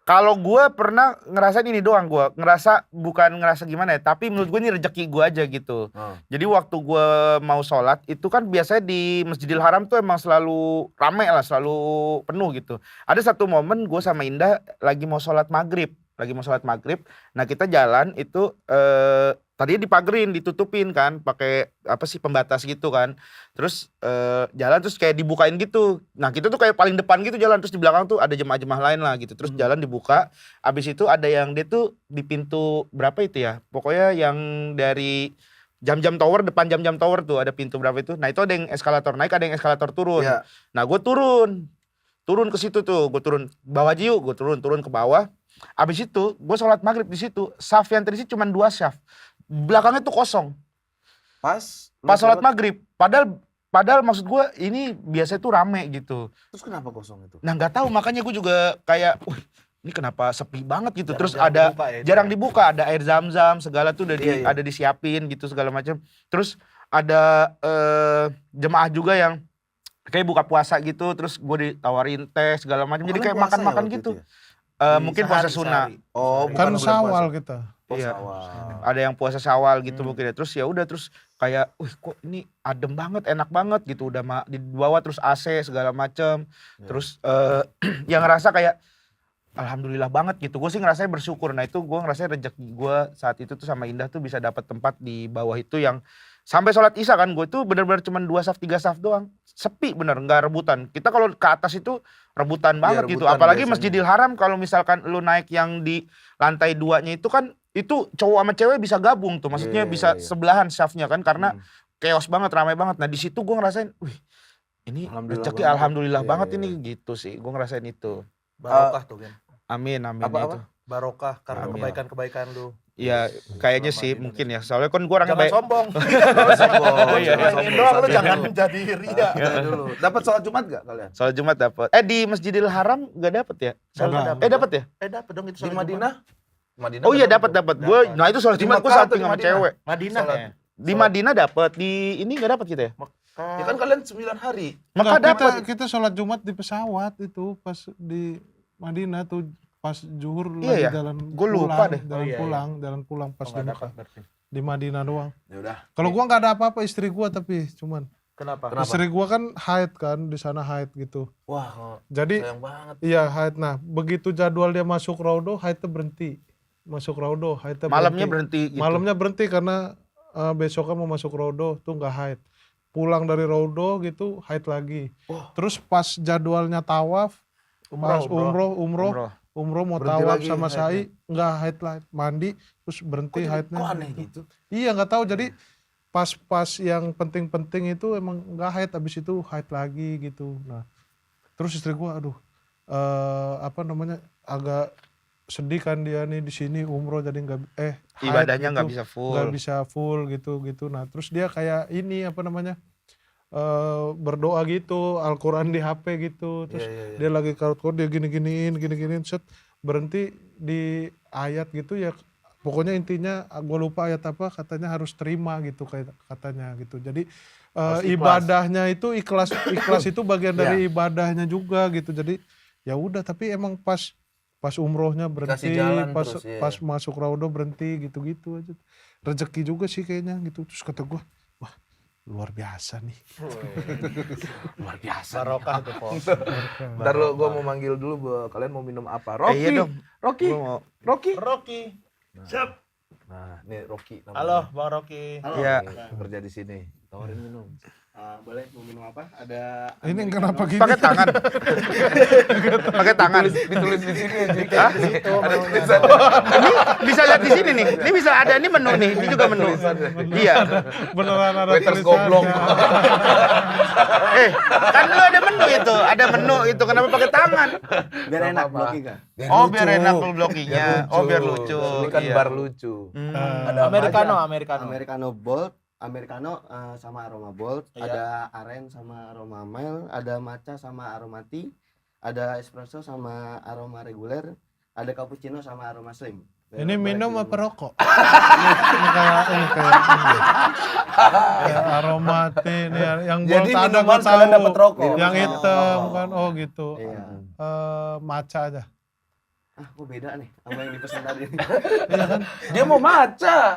Kalau gue pernah ngerasain ini doang, gue ngerasa bukan ngerasa gimana ya, tapi menurut gue ini rezeki gue aja gitu. Jadi waktu gue mau sholat itu kan biasanya di Masjidil Haram tuh emang selalu rame lah, selalu penuh gitu. Ada satu momen gue sama Indah lagi mau sholat maghrib. Nah kita jalan itu tadinya dipagerin, ditutupin kan, pakai apa sih pembatas gitu kan. Terus jalan terus kayak dibukain gitu. Nah kita tuh kayak paling depan gitu jalan, terus di belakang tuh ada jemaah-jemaah lain lah gitu. Terus jalan dibuka, abis itu ada yang dia tuh di pintu berapa itu ya? Pokoknya yang dari jam-jam tower, depan jam-jam tower tuh ada pintu berapa itu. Nah itu ada yang eskalator naik, ada yang eskalator turun. Iya. Nah gue turun ke situ tuh, gue turun bawah aja yuk, gue turun ke bawah. Abis itu gue sholat maghrib di situ, saf yang terisi cuma 2 saf, belakangnya tuh kosong. Pas sholat maghrib, padahal maksud gue ini biasanya tuh rame gitu. Terus kenapa kosong itu? Nah nggak tahu, makanya gue juga kayak, wih ini kenapa sepi banget gitu. Terus Jarang ada dibuka ya, jarang dibuka, ada air zam-zam segala tuh udah Iya. ada disiapin gitu segala macam. Terus ada jemaah juga yang kayak buka puasa gitu, terus gue ditawarin teh segala macam. Jadi kayak makan-makan gitu. Mungkin puasa sunnah. Oh, Kan bukan bulan Syawal puasa. kita. Oh, Iya. Syawal. Ada yang puasa Syawal gitu mungkin ya. Terus ya udah, terus kayak wih kok ini adem banget, enak banget gitu, udah di bawah terus AC segala macem. Terus yang ngerasa kayak alhamdulillah banget gitu. Gue sih ngerasanya bersyukur. Nah itu gue ngerasanya rezeki gue saat itu tuh sama Indah tuh bisa dapat tempat di bawah itu yang sampai sholat isya kan, gue tuh bener-bener cuma 2 saf 3 saf doang, sepi bener, nggak rebutan. Kita kalau ke atas itu rebutan banget gitu, rebutan apalagi biasanya. Masjidil Haram kalau misalkan lu naik yang di lantai 2-nya itu kan, itu cowok sama cewek bisa gabung tuh, maksudnya Iya, bisa iya. sebelahan safnya kan, karena chaos banget, ramai banget. Nah di situ gue ngerasain, wih ini Alhamdulillah rezeki banget. alhamdulillah Iya, banget iya. ini gitu sih, gue ngerasain itu. Barokah tuh kan. Amin Apa? itu. Barokah karena Amin. kebaikan-kebaikan lu. Iya kayaknya sih mungkin ya, soalnya kan gue orangnya Jangan baik. sombong. Iya, Ini doang lu jangan menjadi ria. dulu. Dapat sholat Jumat gak kalian? Sholat Jumat dapat. Di Masjidil Haram nggak dapat ya? Nggak. Dapat ya? Dapat dong itu Di sholat Madinah? Madinah Oh iya dapat dapat. dong. Gue, nah itu sholat Di Jumat gue Mekah atau samping di sama Madinah? cewek. Jumat. Madinah. Sholat. Di Madinah dapat, di ini nggak dapat kita ya? Ya kan kalian 9 hari. Maka Enggak, dapat. kita sholat Jumat di pesawat itu pas di Madinah tuh pas zuhur Iya ya? lagi jalan Gua lupa deh. jalan pulang pas di Enggak dapat Mekah. berarti. Di Madinah doang. Ya udah. Kalau gua nggak ada apa-apa, istri gua tapi cuman Kenapa? istri gua kan haid kan, di sana haid gitu. Wah, Jadi sayang banget. iya haid. Nah, begitu jadwal dia masuk raudo, haidnya berhenti. Masuk raudo, haidnya Malamnya berhenti gitu. Malamnya berhenti karena besoknya mau masuk raudo tuh nggak haid. Pulang dari raudo gitu haid lagi. Terus pas jadwalnya tawaf, pas umroh mau Berhenti tawaf lagi sama haidnya. sa'i nggak haid lagi, mandi terus berhenti haidnya. Kok aneh gitu? Iya nggak tahu, jadi pas yang penting-penting itu emang nggak haid, habis itu haid lagi gitu. Nah terus istri gua aduh agak sedih kan, dia nih di sini umroh jadi nggak haid Ibadahnya nggak gitu, bisa full. nggak bisa full gitu. Nah terus dia kayak ini berdoa gitu, Al-Quran di HP gitu, terus Iya. dia lagi karut-karut, dia gini-giniin, set berhenti di ayat gitu ya, pokoknya intinya gue lupa ayat apa, katanya harus terima gitu katanya gitu. Jadi Harus ikhlas. ibadahnya itu ikhlas itu bagian dari ibadahnya juga gitu. Jadi ya udah, tapi emang pas umrohnya berhenti, Dikasih jalan pas terus, iya. pas masuk raudo berhenti gitu aja. Rezeki juga sih kayaknya gitu. Terus kata gue, wah luar biasa nih. Luar biasa. Barokah tuh, Pos. Ntar lo, gue mau manggil dulu, kalian mau minum apa? Rocky. Iya dong. Rocky. Gua mau. Rocky. Rocky. Nah, ini Rocky namanya. Halo, Bang Rocky. Iya. Nih, kerja di sini. Tawarin minum. Boleh mau minum apa? Ada Ini americano. kenapa gini? Pakai tangan. Pakai tangan. Ditulis di sini aja. Hah? Ada tulisan. Ini bisa lihat di sini nih. Ini bisa ada ini menu nih. Ini juga menu. Iya. Beneran ada Waiters tulisannya. goblok. Kan lu ada menu itu. Ada menu itu. Kenapa pakai tangan? Biar enak apa-apa. blocking kan. Oh, biar enak blockingnya. Oh, biar lucu. Ini kan Iya. bar lucu. Ada Americano. Americano bold, Americano sama aroma bold, Iya. ada aren sama aroma mild, ada matcha sama aroma tea, ada espresso sama aroma reguler, ada cappuccino sama aroma slim. Ini Boleh minum pilih. apa rokok? Ini kayak ini. Kayak aroma teh ini yang Jadi gold ada minuman gua sekalian tahu. dapat rokok. Yang Sama hitam rokok. kan, oh gitu. Iya. Matcha aja. Kok beda nih sama yang dipesan tadi. Dia mau maca.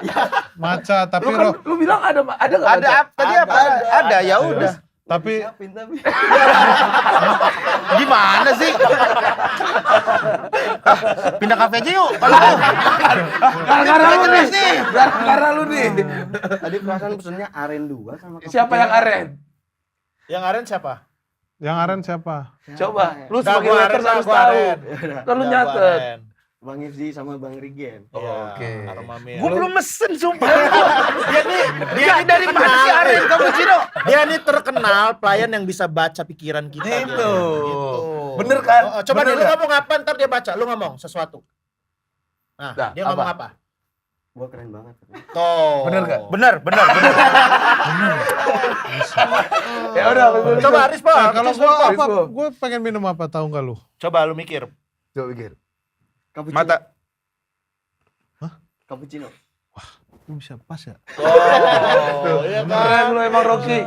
Matcha tapi Lu kan lu bilang ada nggak Ada maca? apa tadi apa? Ada ya udah. tapi Siapin tapi. Gimana sih? Pindah kafe aja yuk. Kalau mau. Gara-gara lu nih. nih. Gara-gara lu nih. Tadi perasaan pesennya aren 2 sama Siapa yang aren? Yang aren siapa? yang aren siapa? Coba, lu Dah, sebagai gua waiters aren, harus gua tahu. aren. Kan lu Dah, nyatet. gua aren. Bang Ifzi sama Bang Rigen. Iya, Oke. aroma milk. Gue belum mesen sumpah. Dia dari mana sih aren cappuccino? Dia nih terkenal pelayan yang bisa baca pikiran kita. Gitu. Gitu. Bener kan? Coba Bener deh, lu nggak? ngomong apa, ntar dia baca. Lu ngomong sesuatu. Nah, Dah, dia ngomong apa? Gua keren banget. Tuh. Bener nggak? Bener. Ya udah, Coba respon. Kalau respon. gua apa? Rispo. Gua pengen minum apa tahu nggak lu? Coba lu mikir. Coba pikir. Cappuccino. Mata. Cappuccino. Lu bisa pas ya? Oh, iya Keren kan? lu emang Rocky.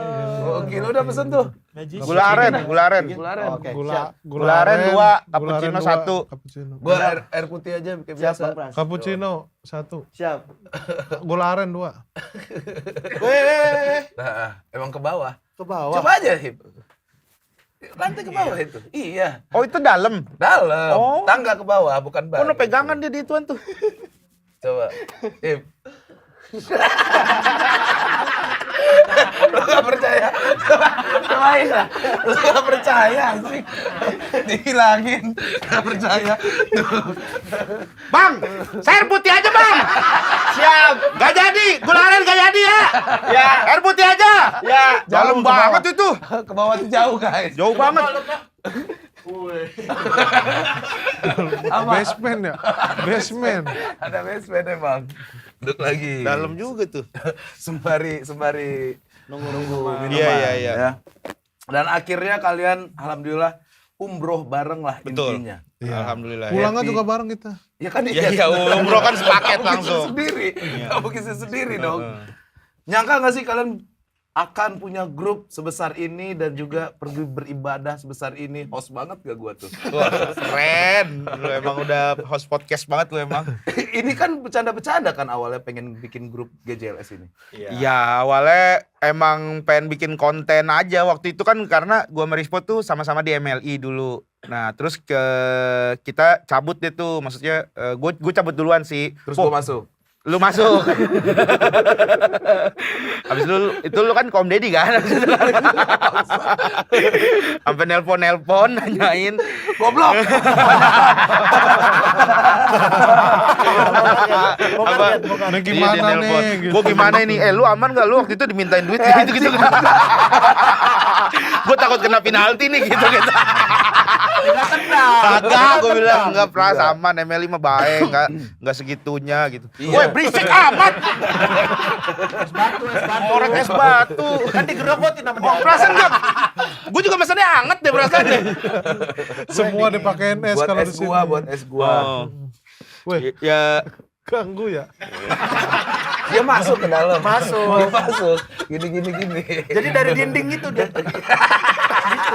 Oke, lu udah pesen tuh. Magic. Gula aren. Gula aren. Oke, Gula siap. Gula aren 2, gula cappuccino aren 1. Cappuccino. Gua air putih aja kayak Siap, biasa. Bang Pras. Cappuccino 1. Siap. Gula aren 2. Weh, Nah, emang ke bawah. ke bawah. Coba aja, Hip. Lantai ke bawah itu. Iya. Oh itu dalam. Dalam. Oh. Tangga ke bawah, bukan Oh no bawah. pegangan dia di ituan tuh. Coba. Hip. Lu gak percaya? Cobain lah. Lu gak percaya sih. Dihilangin. Gak percaya. Bang, saya air putih aja bang. Siap. Gak jadi, gula aren gak jadi ya. Ya. Air putih aja. Ya. Dalam Jauh ke bawah. banget itu. Ke bawah tuh jauh, guys. Jauh banget. Apa? Basement ya? Basement. Ada basement emang. Duduk lagi. Dalam juga tuh. Sembari nunggu minuman. Iya. Ya. Dan akhirnya kalian alhamdulillah umroh bareng lah Betul. intinya. Iya. Alhamdulillah. Pulangnya Happy. juga bareng kita. Ya kan Iya, umroh kan sepaket langsung. Sendiri. Kamu kisah sendiri dong. Nyangka gak sih kalian akan punya grup sebesar ini dan juga pergi beribadah sebesar ini? Host banget gak gua tuh? Wah, keren. Lu emang udah host podcast banget lu emang. Ini kan bercanda-bercanda kan awalnya pengen bikin grup GJLS ini. Ya awalnya emang pengen bikin konten aja waktu itu kan karena gua sama Rispo tuh sama-sama di MLI dulu. Nah terus kita cabut deh tuh, maksudnya gue cabut duluan sih. Terus Poh, gua masuk. lu masuk. Habis itu lu kan Kom Deddy kan. Sampai nelpon nanyain. Goblok. Nah, gimana nih? Gitu. Gue gimana ini? Lu aman gak? Lu waktu itu dimintain duit gitu. Gue takut kena penalti nih gitu. Kagak, gue bilang enggak Pras, aman, MLI mah baik, enggak segitunya gitu. Iya. Woi, berisik amat. Orang es batu. Kan digerogotin sama dia. Oh, perasaan enggak. Gue juga mesennya anget deh perasaannya. Semua dipakein es Buat kalau es di sini. gua, buat es gua. Weh, Ya, ganggu ya. Dia masuk ke dalam. Masuk. Dia masuk. Gini. Jadi dari dinding itu dia.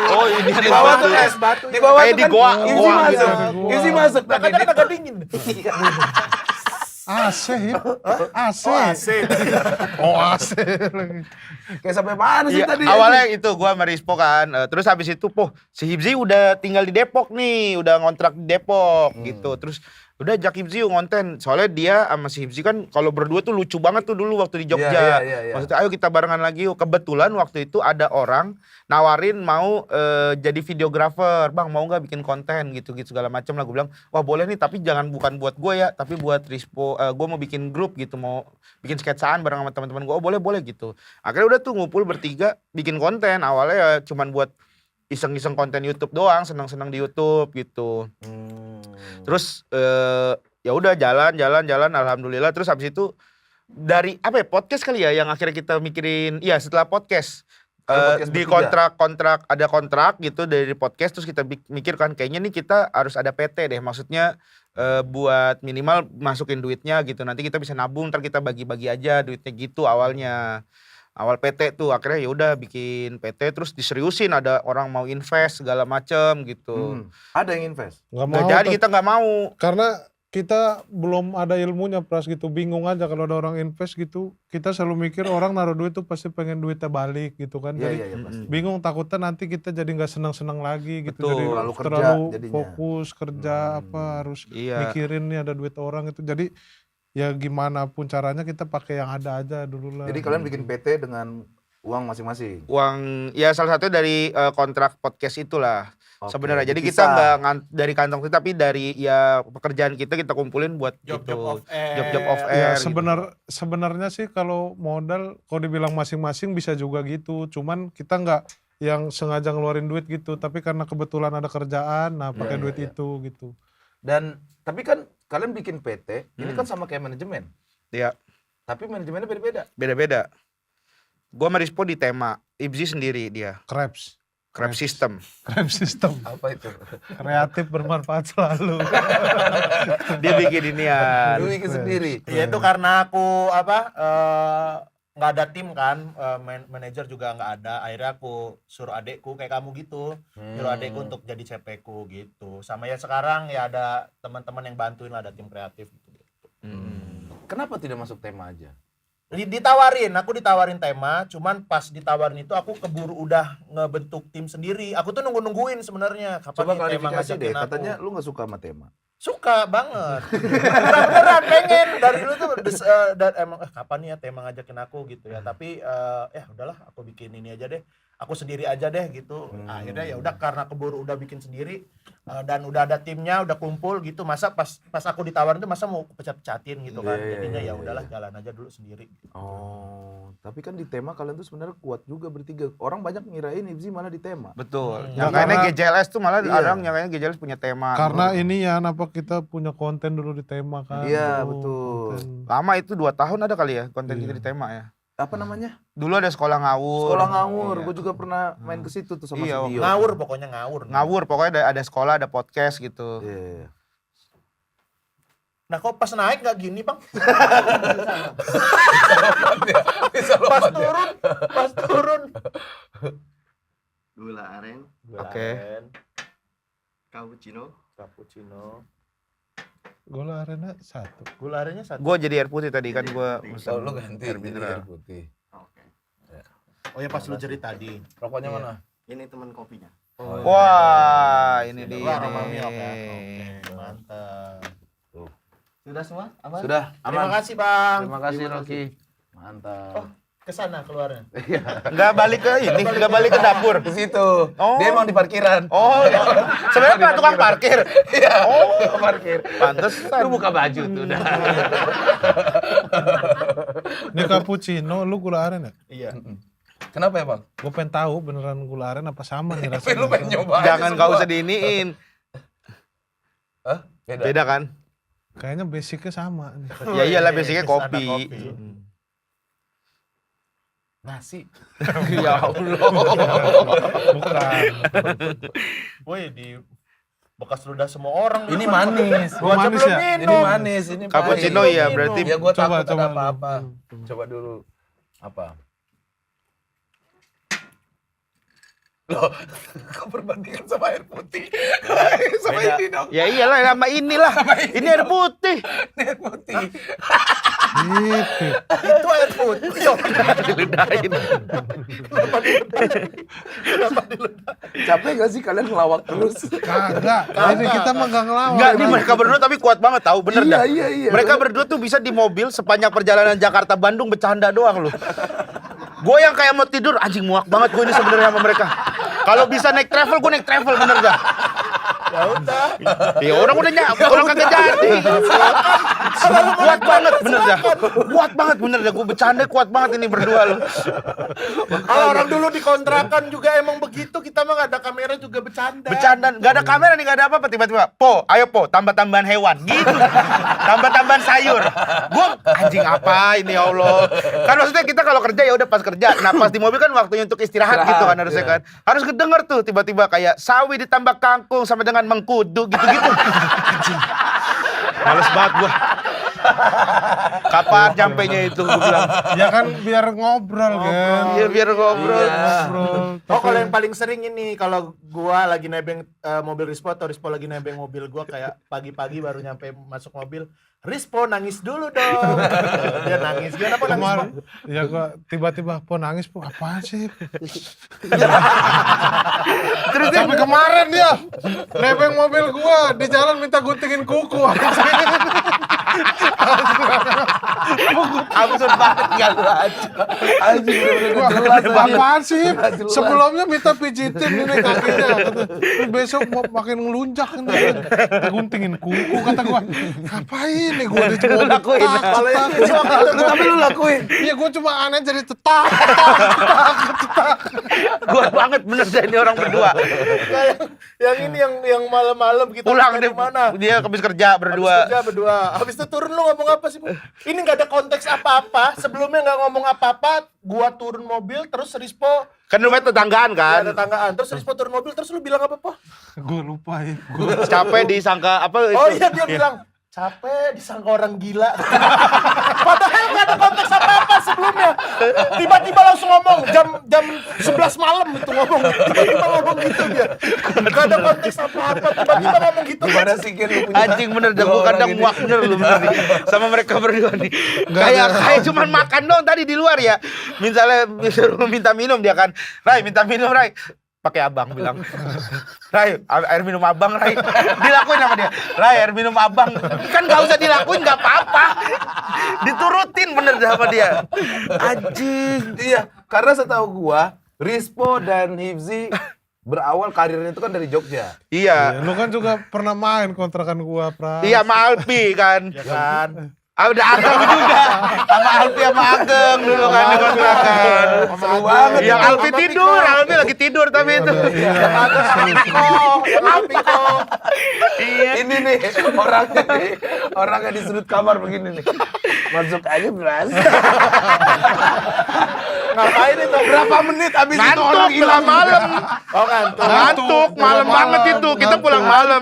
oh ini Di bawah tuh es batu. Di bawah Kayak tuh di kan goa Izzy masuk. gitu. Izzy masuk. Tapi Makanya dia agak dingin. AC ya? AC. Oh, asik. Oh, AC lagi. kayak sampai mana sih Iya, tadi? awalnya itu gue sama Rispo kan, terus habis itu si Hibzi udah tinggal di Depok nih, udah ngontrak di Depok gitu, terus Udah ajak Hibzi yuk ngonten. Soalnya dia sama si Hibzi kan kalau berdua tuh lucu banget tuh dulu waktu di Jogja. Iya. Maksudnya ayo kita barengan lagi yuk. Kebetulan waktu itu ada orang nawarin mau jadi videografer. Bang mau gak bikin konten gitu-gitu segala macam lah. Gue bilang wah boleh nih tapi bukan buat gue ya. Tapi buat Rispo. Gue mau bikin grup gitu. Mau bikin sketsaan bareng sama teman-teman gue. Oh boleh gitu. Akhirnya udah tuh ngumpul bertiga bikin konten. Awalnya ya cuman buat iseng-iseng konten YouTube doang, senang-senang di YouTube gitu. Terus ya udah jalan, alhamdulillah. Terus habis itu dari apa ya podcast kali ya yang akhirnya kita mikirin, iya setelah podcast. Podcast Di bertiga. kontrak ada kontrak gitu dari podcast terus kita mikir kan kayaknya nih kita harus ada PT deh, maksudnya buat minimal masukin duitnya gitu, nanti kita bisa nabung ntar kita bagi-bagi aja duitnya gitu awalnya. Awal PT tuh akhirnya ya udah bikin PT terus diseriusin, ada orang mau invest segala macem gitu. Ada yang invest. Nggak Nggak jadi kita nggak mau. Karena kita belum ada ilmunya Pras gitu, bingung aja kalau ada orang invest gitu. Kita selalu mikir orang naruh duit tuh pasti pengen duitnya balik gitu kan. Jadi Iya pasti. bingung, takutnya nanti kita jadi nggak senang-senang lagi gitu. Betul, Jadi terlalu kerja terlalu jadinya. fokus kerja apa harus Iya. mikirin nih ada duit orang itu. Jadi ya gimana pun caranya kita pakai yang ada aja dulu lah. Jadi kalian bikin PT dengan uang masing-masing. Uang ya salah satu dari kontrak podcast itulah. Oke, Sebenarnya jadi dipisah. kita nggak dari kantong kita tapi dari ya pekerjaan kita kumpulin buat Job-job itu. off air. Job-job off Ya air. gitu. sebenarnya sih kalau modal kalau dibilang masing-masing bisa juga gitu. Cuman kita nggak yang sengaja ngeluarin duit gitu, tapi karena kebetulan ada kerjaan, nah pakai duit itu gitu. Dan tapi kan kalian bikin PT, ini kan sama kayak manajemen. Iya, Tapi manajemennya beda-beda. beda-beda. Gua sama Rispo di tema, Ibzi sendiri dia, Crabs Crab System. system Apa itu? kreatif bermanfaat selalu. Dia bikin inian. Lu bikin sendiri. Ya itu karena aku nggak ada tim kan, manajer juga nggak ada. Akhirnya aku suruh adekku kayak kamu gitu, suruh adekku untuk jadi CP ku gitu. Sama ya sekarang ya ada teman-teman yang bantuin lah, ada tim kreatif gitu. Kenapa tidak masuk tema aja? Aku ditawarin tema, cuman pas ditawarin itu aku keburu udah ngebentuk tim sendiri. Aku tuh nungguin sebenarnya kapan Coba nih tema klarifikasi deh, ngajakin aku. katanya lu gak suka sama tema. Suka banget. Beneran pengen dari dulu tuh emang kapan nih ya tema ngajakin aku gitu ya. Tapi ya udahlah aku bikin ini aja deh. Aku sendiri aja deh gitu. Akhirnya ya udah karena keburu udah bikin sendiri dan udah ada timnya, udah kumpul gitu. Masa pas aku ditawarin tuh masa mau pecat-pecatin gitu kan. Iya, Jadinya iya, ya udahlah iya. jalan aja dulu sendiri. Oh, tapi kan di tema kalian tuh sebenarnya kuat juga bertiga. Orang banyak ngirain Ibzi malah di tema. Betul. Ya, Nyangkanya karena- GJLS tuh malah Iya. orang nyangkanya GJLS punya tema. Karena ini ya apa kita punya konten dulu di tema kan. Iya, dulu, betul. konten. lama itu 2 tahun ada kali ya konten kita di tema ya. Apa namanya? Dulu ada sekolah ngawur. Sekolah ngawur. Iya. Gue juga pernah main ke situ tuh sama Iya, si Dio. Ngawur pokoknya ngawur. Ngawur pokoknya ada sekolah, ada podcast gitu. Iya. Nah kok pas naik nggak gini bang? Bisa Pas turun. Gula aren, Oke. cappuccino. Gula arena 1. Gula arennya satu. Gue jadi air putih tadi kan gue Oh, lu ganti air jadi mineral. air putih. Oke. Oh ya pas lu cerita tadi. Rokoknya Iya. mana? Ini teman kopinya. Wah, ini dia Wah, aroma milk ya. nih. Oke, mantap. Sudah semua? Aman? Sudah, Terima aman. kasih bang. Terima kasih Rocky. Mantap. Kesana keluarnya. Nggak balik ke ini, nggak balik ke dapur. Ke situ. Oh. Dia emang di parkiran. Oh, sebenarnya Pak tukang parkir. Iya. Oh, Parkir. pantesan. Lu buka baju tuh dah. Ini cappuccino lu gula aren ya? Iya. Kenapa ya, Bang? Gue pengen tahu beneran gula aren apa sama nih rasanya. Lu pengen nyoba aja Jangan semua. kau usah diiniin. Hah? Beda. Beda kan? Kayaknya basicnya sama nih. Ya iyalah iya, basicnya kesana kopi. kopi. Nasi. Ya Allah. Bukan. Woi di bekas ludah semua orang. Ini manis. Oh, manis ya? Ini manis, ini Cappuccino pahit. ya berarti. Ya gua Coba, takut ada coba. apa-apa. Coba dulu. Apa? Loh, kok perbandingan sama air putih? Sama Sama ini dong. Ya iyalah sama inilah. Ini air putih. Air putih. Gitu. Itu air putih. Diludahin. Capek gak sih kalian ngelawak terus? Kagak. Ini kita mah nggak ngelawan. Enggak, ini mereka berdua tapi kuat banget tahu, bener dah. Iya. Mereka berdua tuh bisa di mobil sepanjang perjalanan Jakarta Bandung bercanda doang loh. Gue yang kayak mau tidur, anjing muak banget gue ini sebenarnya sama mereka. Kalau bisa naik travel, gue naik travel bener dah. Ya udah. Ya orang udah orang kagak jadi. Kuat banget bener dah. Kuat banget bener dah. Gue bercanda kuat banget ini berdua loh. Kalau orang dulu dikontrakan juga emang begitu, kita mah nggak ada kamera juga bercanda. Bercanda, nggak ada kamera nih, nggak ada apa-apa. Tiba-tiba, po, ayo po, tambah-tambahan hewan, gitu. Tambah-tambahan sayur. Gue anjing apa ini ya Allah. Kan maksudnya kita kalau kerja ya udah pas kerja. Nah pas di mobil kan waktunya untuk istirahat gitu kan harusnya kan. Harus kedenger tuh tiba-tiba kayak sawi ditambah kangkung sama dengan mengkudu gitu-gitu. Anjing. Males banget gua. Kapan nyampenya itu gua bilang. Ya kan biar ngobrol kan. Iya biar ngobrol. Ngobrol. Oh kalau yang paling sering ini kalau gua lagi nebeng mobil Rispo atau Rispo lagi nebeng mobil gua kayak pagi-pagi baru nyampe masuk mobil, Rispo nangis dulu dong. Dia nangis. Gimana po nangis? Kemarin, Po? ya gua tiba-tiba po nangis po, apaan sih? Terus dia Tapi kemarin dia nebeng mobil gua di jalan minta guntingin kuku. absurd banget gak lu aja. Anjing bener-bener Wah, nggak jelas. apaan sih? jelas. Sebelumnya minta pijitin ini kakinya. Terus besok mau makin ngelunjak kan. Guntingin kuku kata gua. Ngapain nih gua di mobil? lakuin. Tapi lu lakuin. Iya gua cuma aneh jadi tetak. Kuat banget bener deh ini orang berdua. Kayak yang ini yang malam-malam kita Pulang dari deh, mana? dia habis kerja berdua. Habis kerja berdua. Habis itu turun lu ngomong apa sih? Bu? Ini nggak ada konteks apa-apa. Sebelumnya nggak ngomong apa-apa. Gua turun mobil terus Rispo Kan rumah tetanggaan kan. ada tanggaan. Terus Rispo turun mobil terus lu bilang apa po? Gua lupa ya. Capek disangka apa Oh itu. iya dia bilang capek disangka orang gila. Padahal nggak ada konteks apa-apa sebelumnya. Tiba-tiba langsung ngomong jam 11 malam itu ngomong. Tiba-tiba ngomong gitu dia. Nggak ada konteks apa-apa. Tiba-tiba ngomong gitu. Gimana sih Ken lu punya Anjing bener dah, dua gua orang kadang ini? muak bener lu bener nih. Sama mereka berdua nih. Kayak cuman makan dong tadi di luar ya. Misalnya minta minum dia kan. Rai minta minum Rai. Pakai abang bilang. Rai, air minum abang Rai. Dilakuin sama dia. Rai, air minum abang. Kan gak usah dilakuin gak apa-apa. Diturutin bener dah sama dia. Anjing. Iya, karena setahu gua Rispo dan Hifzi berawal karirnya itu kan dari Jogja. Iya. Lu kan juga pernah main kontrakan gua, Pras. Iya sama Alpi kan. Ya kan. Ah, udah Ageng juga. Sama Alpi sama Ageng dulu kan di kontrakan. Seru banget. Yang Alpi tidur, Alpi lagi tidur tapi itu. Iya. Iya. Ini nih orangnya di sudut kamar begini nih. Masuk aja Bras. Ngapain itu? Berapa menit abis itu orang Ngantuk hilang pulang malam. Oh ngantuk. Ngantuk malam banget itu. Kita pulang malam.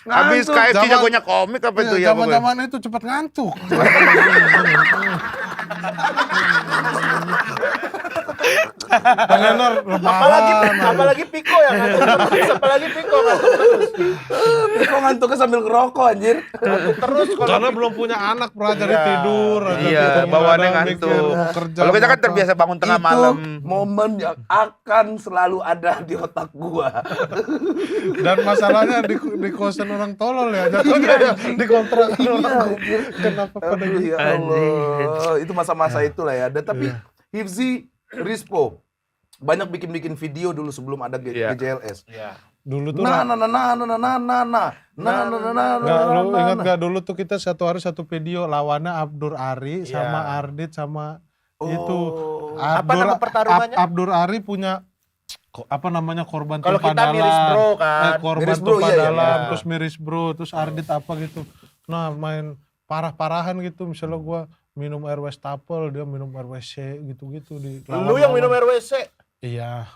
Habis Ngantuk. KFC Zaman- jagonya komik apa itu ya pokoknya. Zaman-zaman itu cepat ngantuk. Pengenor Apalagi Piko yang ngantuk terus. Apalagi Piko ngantuk terus. Kok ngantuknya sambil ngerokok anjir. Ngantuk terus kalau karena belum punya anak, Pras, jadi Iya. tidur aja. Iya, Mikir, bawaannya ada ngantuk. mikir, mau kerja, Kalau kita kan mau terbiasa bangun tengah Itu malam. momen yang akan selalu ada di otak gua. Dan masalahnya di kosan orang tolol ya, jatuhnya di kontrakan orang. Kenapa pada Aduh, gitu? ya Allah. Itu masa-masa itulah ya. Dan tapi Hifzi, Rispo banyak bikin video dulu sebelum ada Iya. GJLS. Iya. Dulu tuh Nah, nah, nah, nah, nah, nah, nah, nah, nah, nah, nah, nah, nggak, nah, lu nah, ingat nah. gak dulu tuh kita satu hari satu video lawannya Abdur Ari Iya. sama Ardit sama itu Oh. Apa nama pertarungannya? Abdur Ari punya apa namanya korban Kalau tumpah kita dalam. miris bro kan. Korban Miris bro, tumpah iya, iya, dalam, iya. terus miris bro, terus Ardit apa gitu. Nah main parah-parahan gitu, misalnya gua minum air wastafel, dia minum air WC gitu-gitu di Lu yang minum air WC. Iya.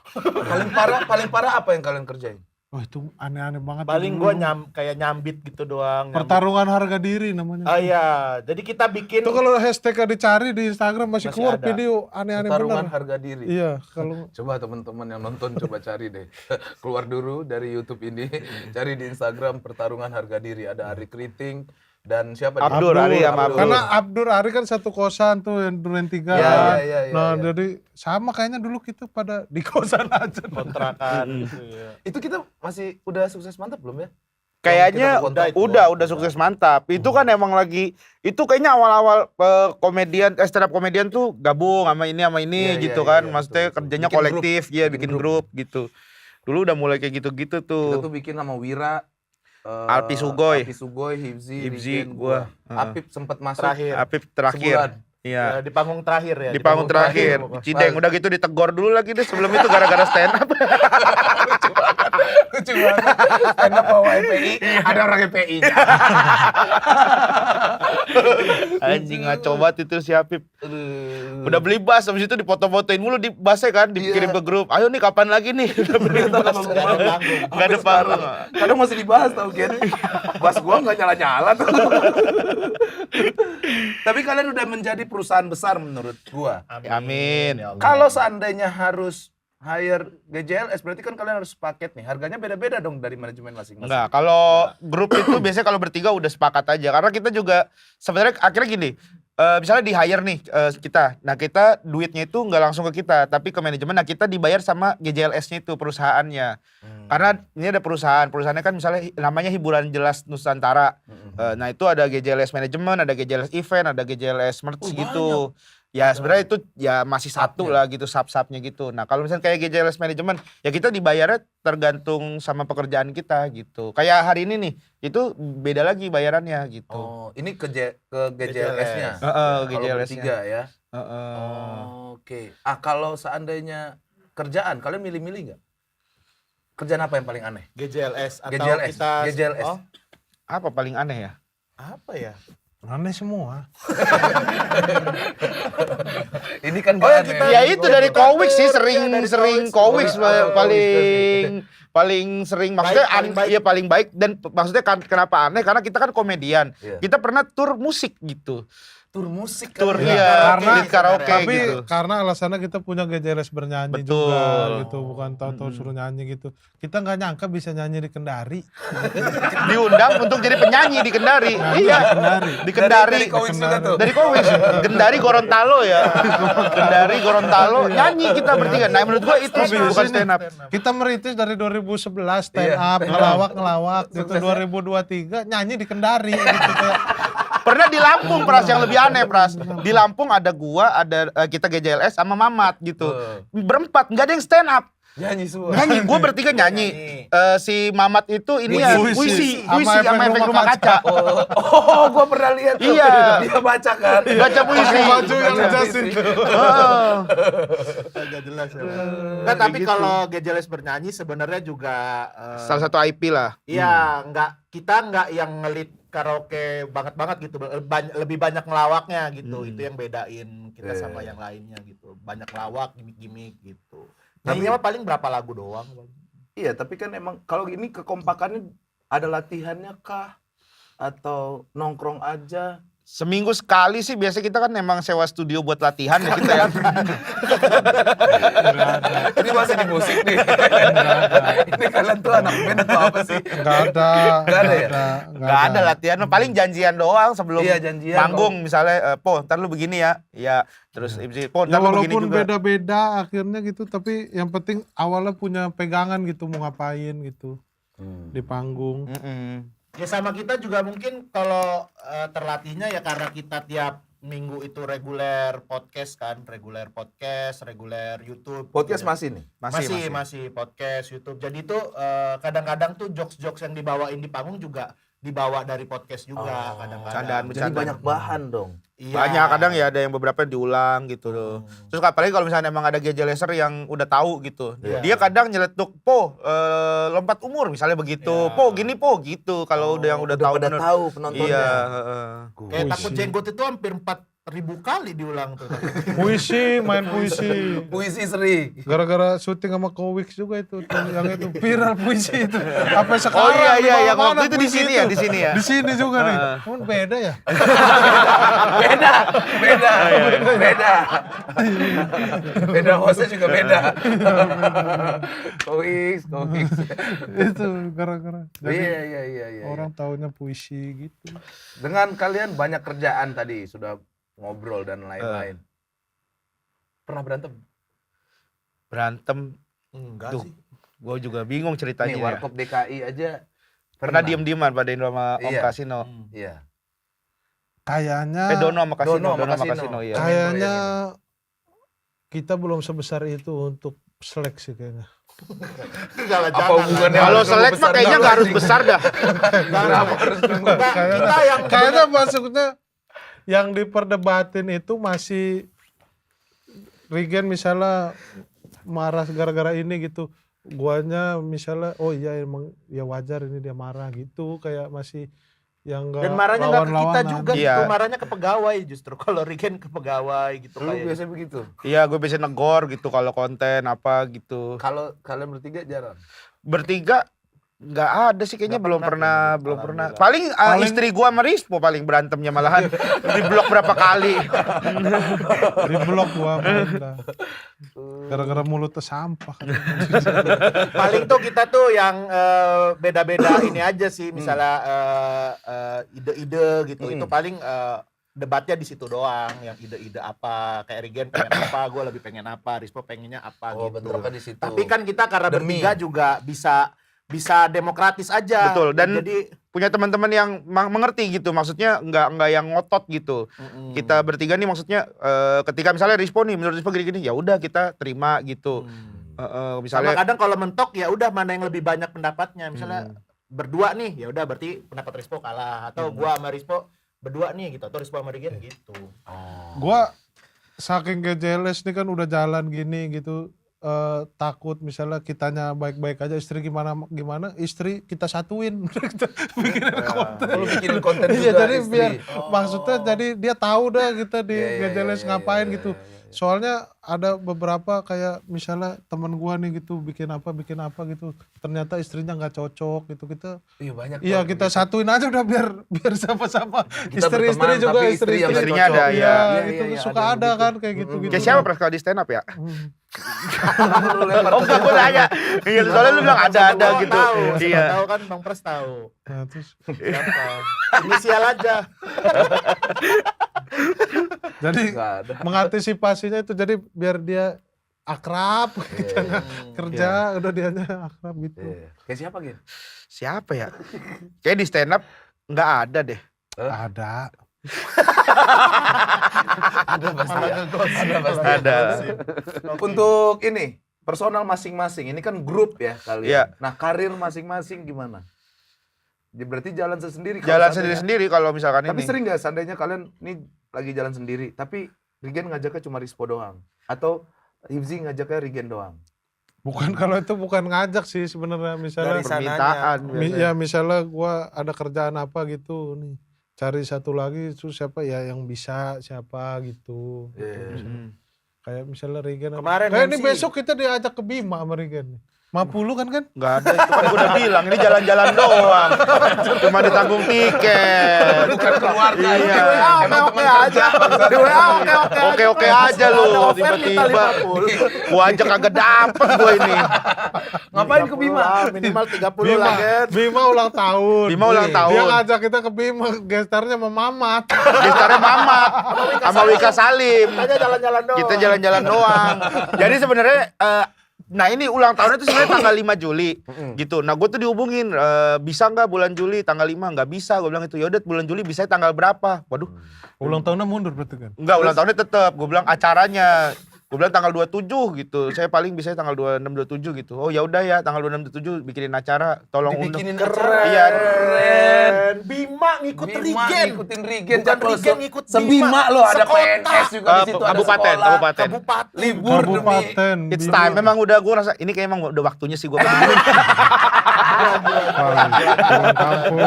Paling parah apa yang kalian kerjain? Wah itu aneh-aneh banget. Paling dulu. gua kayak nyambit gitu doang. Pertarungan harga diri namanya. Oh iya, jadi kita bikin Itu kalau hashtagnya dicari di Instagram masih Masih keluar ada. video aneh-aneh Pertarungan bener. harga diri. Iya, kalau Coba teman-teman yang nonton coba cari deh. Keluar dulu dari YouTube ini, cari di Instagram pertarungan harga diri. Ada Ari Kriting dan siapa nih? Abdur, Ari sama Abdur. karena Abdur Ari kan satu kosan tuh yang Duren 3. Iya, Nah, iya. jadi sama kayaknya dulu kita pada di kosan aja. kontrakan gitu ya. Itu kita masih udah sukses mantap belum ya? Kayaknya Kita kontak. udah sukses mantap. Itu kan emang lagi itu kayaknya awal-awal komedian stand up komedian tuh gabung sama ini Iya, gitu iya, kan. iya, Maksudnya betul. kerjanya Bikin kolektif, grup. ya Bikin bikin grup. grup gitu. Dulu udah mulai kayak gitu-gitu Kita tuh tuh. bikin sama Wira, Alpi Sugoy, Hibzi, Hibzi, Rigen, gua. Apip sempat masuk Terakhir. Apip terakhir. sebulan. Iya. Ya, di panggung terakhir ya. Di panggung terakhir. Cideng udah gitu ditegor dulu lagi deh sebelum itu gara-gara stand up. Lucu banget. Stand up bawa FPI, ada orang FPI-nya. Anjing ngaco banget itu si Apip. Udah beli bas, habis itu dipoto-fotoin mulu di basnya kan, dikirim ke grup. Ayo nih kapan lagi nih? Udah beli bas. Enggak ada panggung. Kadang masih dibahas tau Ken. Bas gua nggak nyala-nyala tuh. Tapi kalian udah menjadi perusahaan besar menurut gua. Amin. Ya Allah. Kalau seandainya harus hire GJLS berarti kan kalian harus paket nih. Harganya beda-beda dong dari manajemen masing-masing. Enggak, kalau grup itu biasanya kalau bertiga udah sepakat aja. Karena kita juga sebenarnya akhirnya gini, misalnya di hire nih kita. Nah kita duitnya itu nggak langsung ke kita, tapi ke manajemen. Nah kita dibayar sama GJLS-nya itu perusahaannya. Karena ini ada perusahaannya kan misalnya namanya Hiburan Jelas Nusantara. Nah itu ada GJLS manajemen, ada GJLS event, ada GJLS merch gitu. Ya sebenarnya itu ya masih satu lah gitu, sub-subnya gitu. Nah kalau misalnya kayak GJLS manajemen, ya kita dibayarnya tergantung sama pekerjaan kita gitu. Kayak hari ini nih, itu beda lagi bayarannya gitu. Oh, ini ke GJLS-nya. Heeh, Kalau GJLS-nya. bertiga ya. Heeh. Oke. Kalau seandainya kerjaan, kalian milih-milih nggak? Kerjaan apa yang paling aneh? GJLS atau GJLS. kita GJLS. Oh, Apa paling aneh ya? apa ya? Aneh semua. Ini kan Oh, nggak ya aneh. kita- Ya itu dari kita Kowix sih tur, sering ya, dari sering Kowix. Kowix Oh, paling sering maksudnya paling baik. iya paling baik dan maksudnya kenapa aneh karena kita kan komedian. Iya. Kita pernah tur musik gitu. Tur musik Tur kan. iya, Karena- di karaoke Tapi gitu. karena alasannya kita punya GJLS bernyanyi Betul. juga gitu, bukan tahu-tahu suruh nyanyi gitu. Kita nggak nyangka bisa nyanyi di Kendari. Diundang untuk jadi penyanyi di Kendari. Iya. Di Kendari. Dari Kowix juga tuh. Dari Kowix. Kendari Gorontalo ya. Kendari Gorontalo nyanyi kita bertiga. Nah menurut gua itu sih bukan stand up. Kita merintis dari 2011 stand Iya. up, ngelawak gitu. 2023 nyanyi di Kendari gitu kayak. Pernah di Lampung Pras yang lebih aneh Pras. Di Lampung ada gua, ada kita GJLS sama Mamat gitu. Berempat nggak ada yang stand up. Nyanyi semua. Nyanyi, gua bertiga nyanyi. Si Mamat itu ini ya Puisi. puisi Sama sama efek efek rumah rumah kaca. Oh, gua pernah lihat tuh. Iya. Dia baca kan. Baca puisi. Baju yang Baca jas puisi. itu. Heeh. Agak jelas ya. Nah, tapi kalau GJLS bernyanyi sebenarnya juga Salah satu IP lah. iya, kita nggak yang ngelit karaoke banget gitu. Lebih banyak ngelawaknya gitu. Itu yang bedain kita sama yang lainnya gitu. Banyak lawak, gimmick-gimmick gitu. Nyanyinya mah paling berapa lagu doang. Iya, tapi kan emang kalau ini kekompakannya ada latihannya kah? Atau nongkrong aja? Seminggu sekali sih biasa kita kan emang sewa studio buat latihan ya kita ya. Ini masih di musik nih. Ini kalian tuh anak band atau apa sih? Nggak ada. Nggak ada ya? Gak ada latihan, paling janjian doang sebelum Iya, janjian. manggung misalnya, Po ntar lu begini ya. Ya terus Po Ya ntar lu begini walaupun juga. beda-beda akhirnya gitu, tapi yang penting awalnya punya pegangan gitu mau ngapain gitu di panggung. Mm-mm. Ya sama kita juga mungkin kalau terlatihnya ya karena kita tiap minggu itu reguler podcast, reguler YouTube. Podcast gitu ya. masih nih? Masih podcast YouTube. Jadi itu kadang-kadang tuh jokes-jokes yang dibawain di panggung juga dibawa dari podcast juga kadang-kadang. candaan Jadi bercanda. banyak bahan dong. Iya. Banyak kadang ya ada yang beberapa diulang gitu loh. Terus apalagi kalau misalnya emang ada GJLeser yang udah tahu gitu. Iya. Dia kadang nyeletuk, Po lompat umur misalnya begitu. Iya. Po gini Po gitu. Kalau udah yang udah tahu pada bener. tahu penontonnya. Iya, heeh. Kayak takut jenggot itu hampir 1000 kali diulang tuh. Puisi, main puisi. Puisi seri. Gara-gara syuting sama Kowix juga itu tuh, yang itu viral puisi itu. Apa sekarang? Oh iya iya yang dimana-mana waktu itu di puisi sini ya, di sini ya. Di sini juga nih. Cuman beda ya. Beda. Beda hostnya juga beda. Koix. Itu gara-gara. Jadi Iya. orang taunya puisi gitu. Dengan kalian banyak kerjaan tadi, sudah ngobrol dan lain-lain. Pernah berantem? Berantem, Enggak Duh. sih. gue juga bingung ceritanya. Nih, Ya. Warkop DKI aja Pernah diem-dieman pada Indro sama Om Iya. Kasino. Iya. Kayaknya Dono sama Kasino, Dono sama Dono sama Kasino. Kasino, iya. kayaknya kita belum sebesar itu untuk seleksi kayaknya. Apa hubungannya? Kalau harus selek besar mah kayaknya dulu, nggak harus anjing? besar dah. Kenapa harus nunggu? Kita yang Kayaknya maksudnya yang diperdebatin itu masih Regen misalnya marah gara-gara ini gitu. Guanya misalnya oh iya emang ya wajar ini dia marah gitu, kayak masih yang enggak dan marahnya nggak ke kita juga Iya. gitu, marahnya ke pegawai justru. Kalau Regen ke pegawai gitu Lu kayak. biasa begitu. Iya, gue biasa negor gitu kalau konten apa gitu. Kalau kalian bertiga jarang. Bertiga nggak ada sih kayaknya, Nggak belum pernah pernah, kayaknya, belum pernah. alhamdulillah. Paling istri gua sama Rispo paling berantemnya malahan di blok berapa kali. di blok gua Amanda. Gara-gara mulutnya sampah. Paling tuh kita tuh yang beda-beda ini aja sih, misalnya ide-ide gitu. Itu paling debatnya di situ doang, yang ide-ide apa, kayak Regen pengen apa, gue lebih pengen apa, Rispo pengennya apa Oh, gitu. bentroknya di situ. Tapi kan kita karena Demi. bertiga juga bisa demokratis aja. Betul, dan jadi punya teman-teman yang mengerti gitu, maksudnya nggak yang ngotot gitu. Kita bertiga nih maksudnya ketika misalnya Rispo nih menurut Rispo gini-gini, ya udah kita terima gitu. sama Misalnya kadang kalau mentok ya udah mana yang lebih banyak pendapatnya. Misalnya berdua nih, ya udah berarti pendapat Rispo kalah, atau gua sama Rispo berdua nih gitu, atau Rispo sama Regen gitu. Gua saking gak jealous nih kan udah jalan gini gitu, takut misalnya kitanya baik-baik aja, istri gimana istri kita satuin. Kita bikin konten. Lu bikinin konten juga Iya, jadi istri. biar maksudnya jadi dia tahu dah kita di Iya, gak jealous iya, ngapain iya, gitu. iya, iya. Soalnya ada beberapa kayak misalnya teman gua nih gitu bikin apa gitu, ternyata istrinya nggak cocok gitu, kita Iya banyak. iya tuh. kita satuin aja udah biar sama-sama Kita istri-istri berteman, juga tapi istri yang nggak Istrinya cocok. ada, iya, ya. itu Iya, suka yang ada begitu. kan kayak gitu-gitu. kayak siapa pernah di stand up ya? Lu lempar Oh enggak, gue nanya. Iya, soalnya lu bilang ada Siapa gitu. tahu, siapa Iya. tahu kan Bang Pres tahu. Nah, terus Siapa? Inisial aja. jadi Nggak ada. mengantisipasinya itu jadi biar dia akrab kita nggak kerja udah dianya akrab gitu. Iya. Kayak siapa gitu? Siapa ya? Kayak di stand up nggak ada deh. Ada. Ada pasti. Ya. Ada pasti. Ada. Untuk ini personal masing-masing. Ini kan grup ya kalian. Iya. Nah karir masing-masing gimana? Ya, berarti jalan sendiri. kalau Jalan seandainya- sendiri-sendiri kalau misalkan Tapi ini. sering nggak seandainya kalian nih lagi jalan sendiri, tapi Regen ngajaknya cuma Rispo doang, atau Hifzi ngajaknya Regen doang? Bukan kalau itu bukan ngajak sih sebenarnya, misalnya Dari sananya. Permintaan. ya misalnya gua ada kerjaan apa gitu nih, cari satu lagi itu siapa ya yang bisa siapa gitu. Hmm. Kayak misalnya Regen. Kemarin Kayak ini MC. besok kita diajak ke Bima sama Regen. 50 kan? Nggak ada, itu kan gue udah bilang, ini jalan-jalan doang. Cuma ditanggung tiket. Bukan keluarga. Iya. Emang Oke teman aja. kerja. Oke-oke aja lu, tiba-tiba. Gua ajak kagak dapet gua ini. Ngapain ke Bima? Minimal 30 Bima, lah, Gen. Bima ulang tahun. Bima ulang Dia tahun. ngajak kita ke Bima, gestarnya sama Mamat. Gestarnya Mamat sama Wika Salim. Kita jalan-jalan doang. Kita jalan-jalan doang. Jadi sebenarnya nah ini ulang tahunnya itu sebenarnya tanggal 5 Juli gitu. Nah gue tuh dihubungin, bisa nggak bulan Juli tanggal 5? Nggak bisa, gue bilang itu. Yaudah bulan Juli bisa tanggal berapa? Waduh, Ulang tahunnya mundur berarti kan? nggak, ulang tahunnya tetap. Gue bilang acaranya Gue bilang tanggal 27 gitu. Saya paling bisa tanggal 26 27 gitu. Oh ya udah ya, tanggal 26 27 bikinin acara. Tolong undang. Dibikinin Keren. acara. Iya. Keren. Bima ngikut Bima Rigen. ngikutin Rigen. Bukan Kalau Rigen ngikut Sebima Bima. lo ada Sekota. PNS juga di situ. Ada Kabupaten, sekolah. kabupaten. Kabupaten. Libur demi. Kabupaten. It's Bima. time. Memang udah gue rasa ini kayak emang udah waktunya sih gue. Pulang kampung.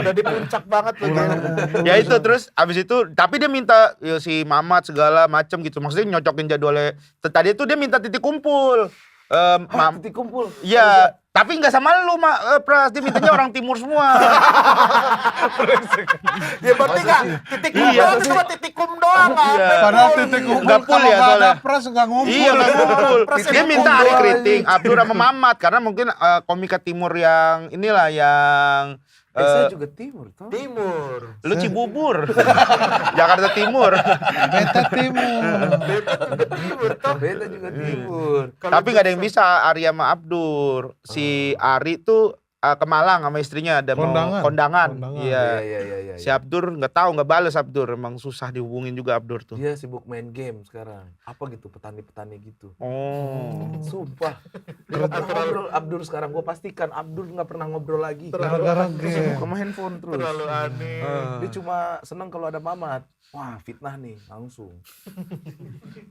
Udah di puncak banget loh. Pulang Gen. kampung. Ya itu terus abis itu tapi dia minta ya, si Mamat segala macem gitu. Maksudnya nyocokin jadwalnya. Tadi itu dia minta titik kumpul. Titik kumpul. Iya, tapi nggak sama lu, Pras. Dia mintanya orang timur semua. Ya berarti nggak titik kum doang, itu mah titik kum doang. Iya. Padahal titik kumpul Nggak full kalau ya nggak ada soalnya. pras nggak ngumpul. Iya, nggak ngumpul. Pras Dia yang minta kumpul Ari aja. Kriting, Abdur sama Mamat. Karena mungkin komika timur yang inilah yang... Saya juga timur toh. Timur. Lu Cibubur. Jakarta Timur. Beta timur. Timur toh. Beta juga timur. Tapi nggak ada yang bisa Ari sama Abdur. Si Ari tuh ke Malang sama istrinya ada mau Kondangan. kondangan. Kondangan. Iya. Iya. Si Abdur nggak tahu, nggak bales Abdur. Emang susah dihubungin juga Abdur tuh. Dia sibuk main game sekarang. Apa gitu petani-petani gitu. Oh. Sumpah. Dia nggak pernah ngobrol Abdur sekarang. Gue pastikan Abdur nggak pernah ngobrol lagi. Gara-gara Sibuk game. sama handphone terus. Terlalu aneh. Dia cuma seneng kalau ada Mamat. Wah fitnah nih langsung.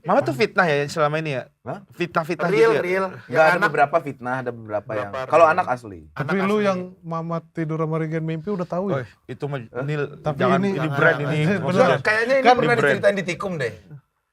Mama tuh fitnah ya selama ini ya? Hah? Fitnah-fitnah Real, gitu ya? real. Nggak ada anak beberapa fitnah, ada beberapa yang. Beberapa Kalau real. anak asli. Tapi Anak lu asli. yang Mamat tidur sama Regen mimpi udah tahu Oh, ya? itu mah Nil, Tapi jangan ini- ini brand ini. Bener. maksudnya. Kayaknya ini Kan pernah di brand. diceritain di Tikum deh.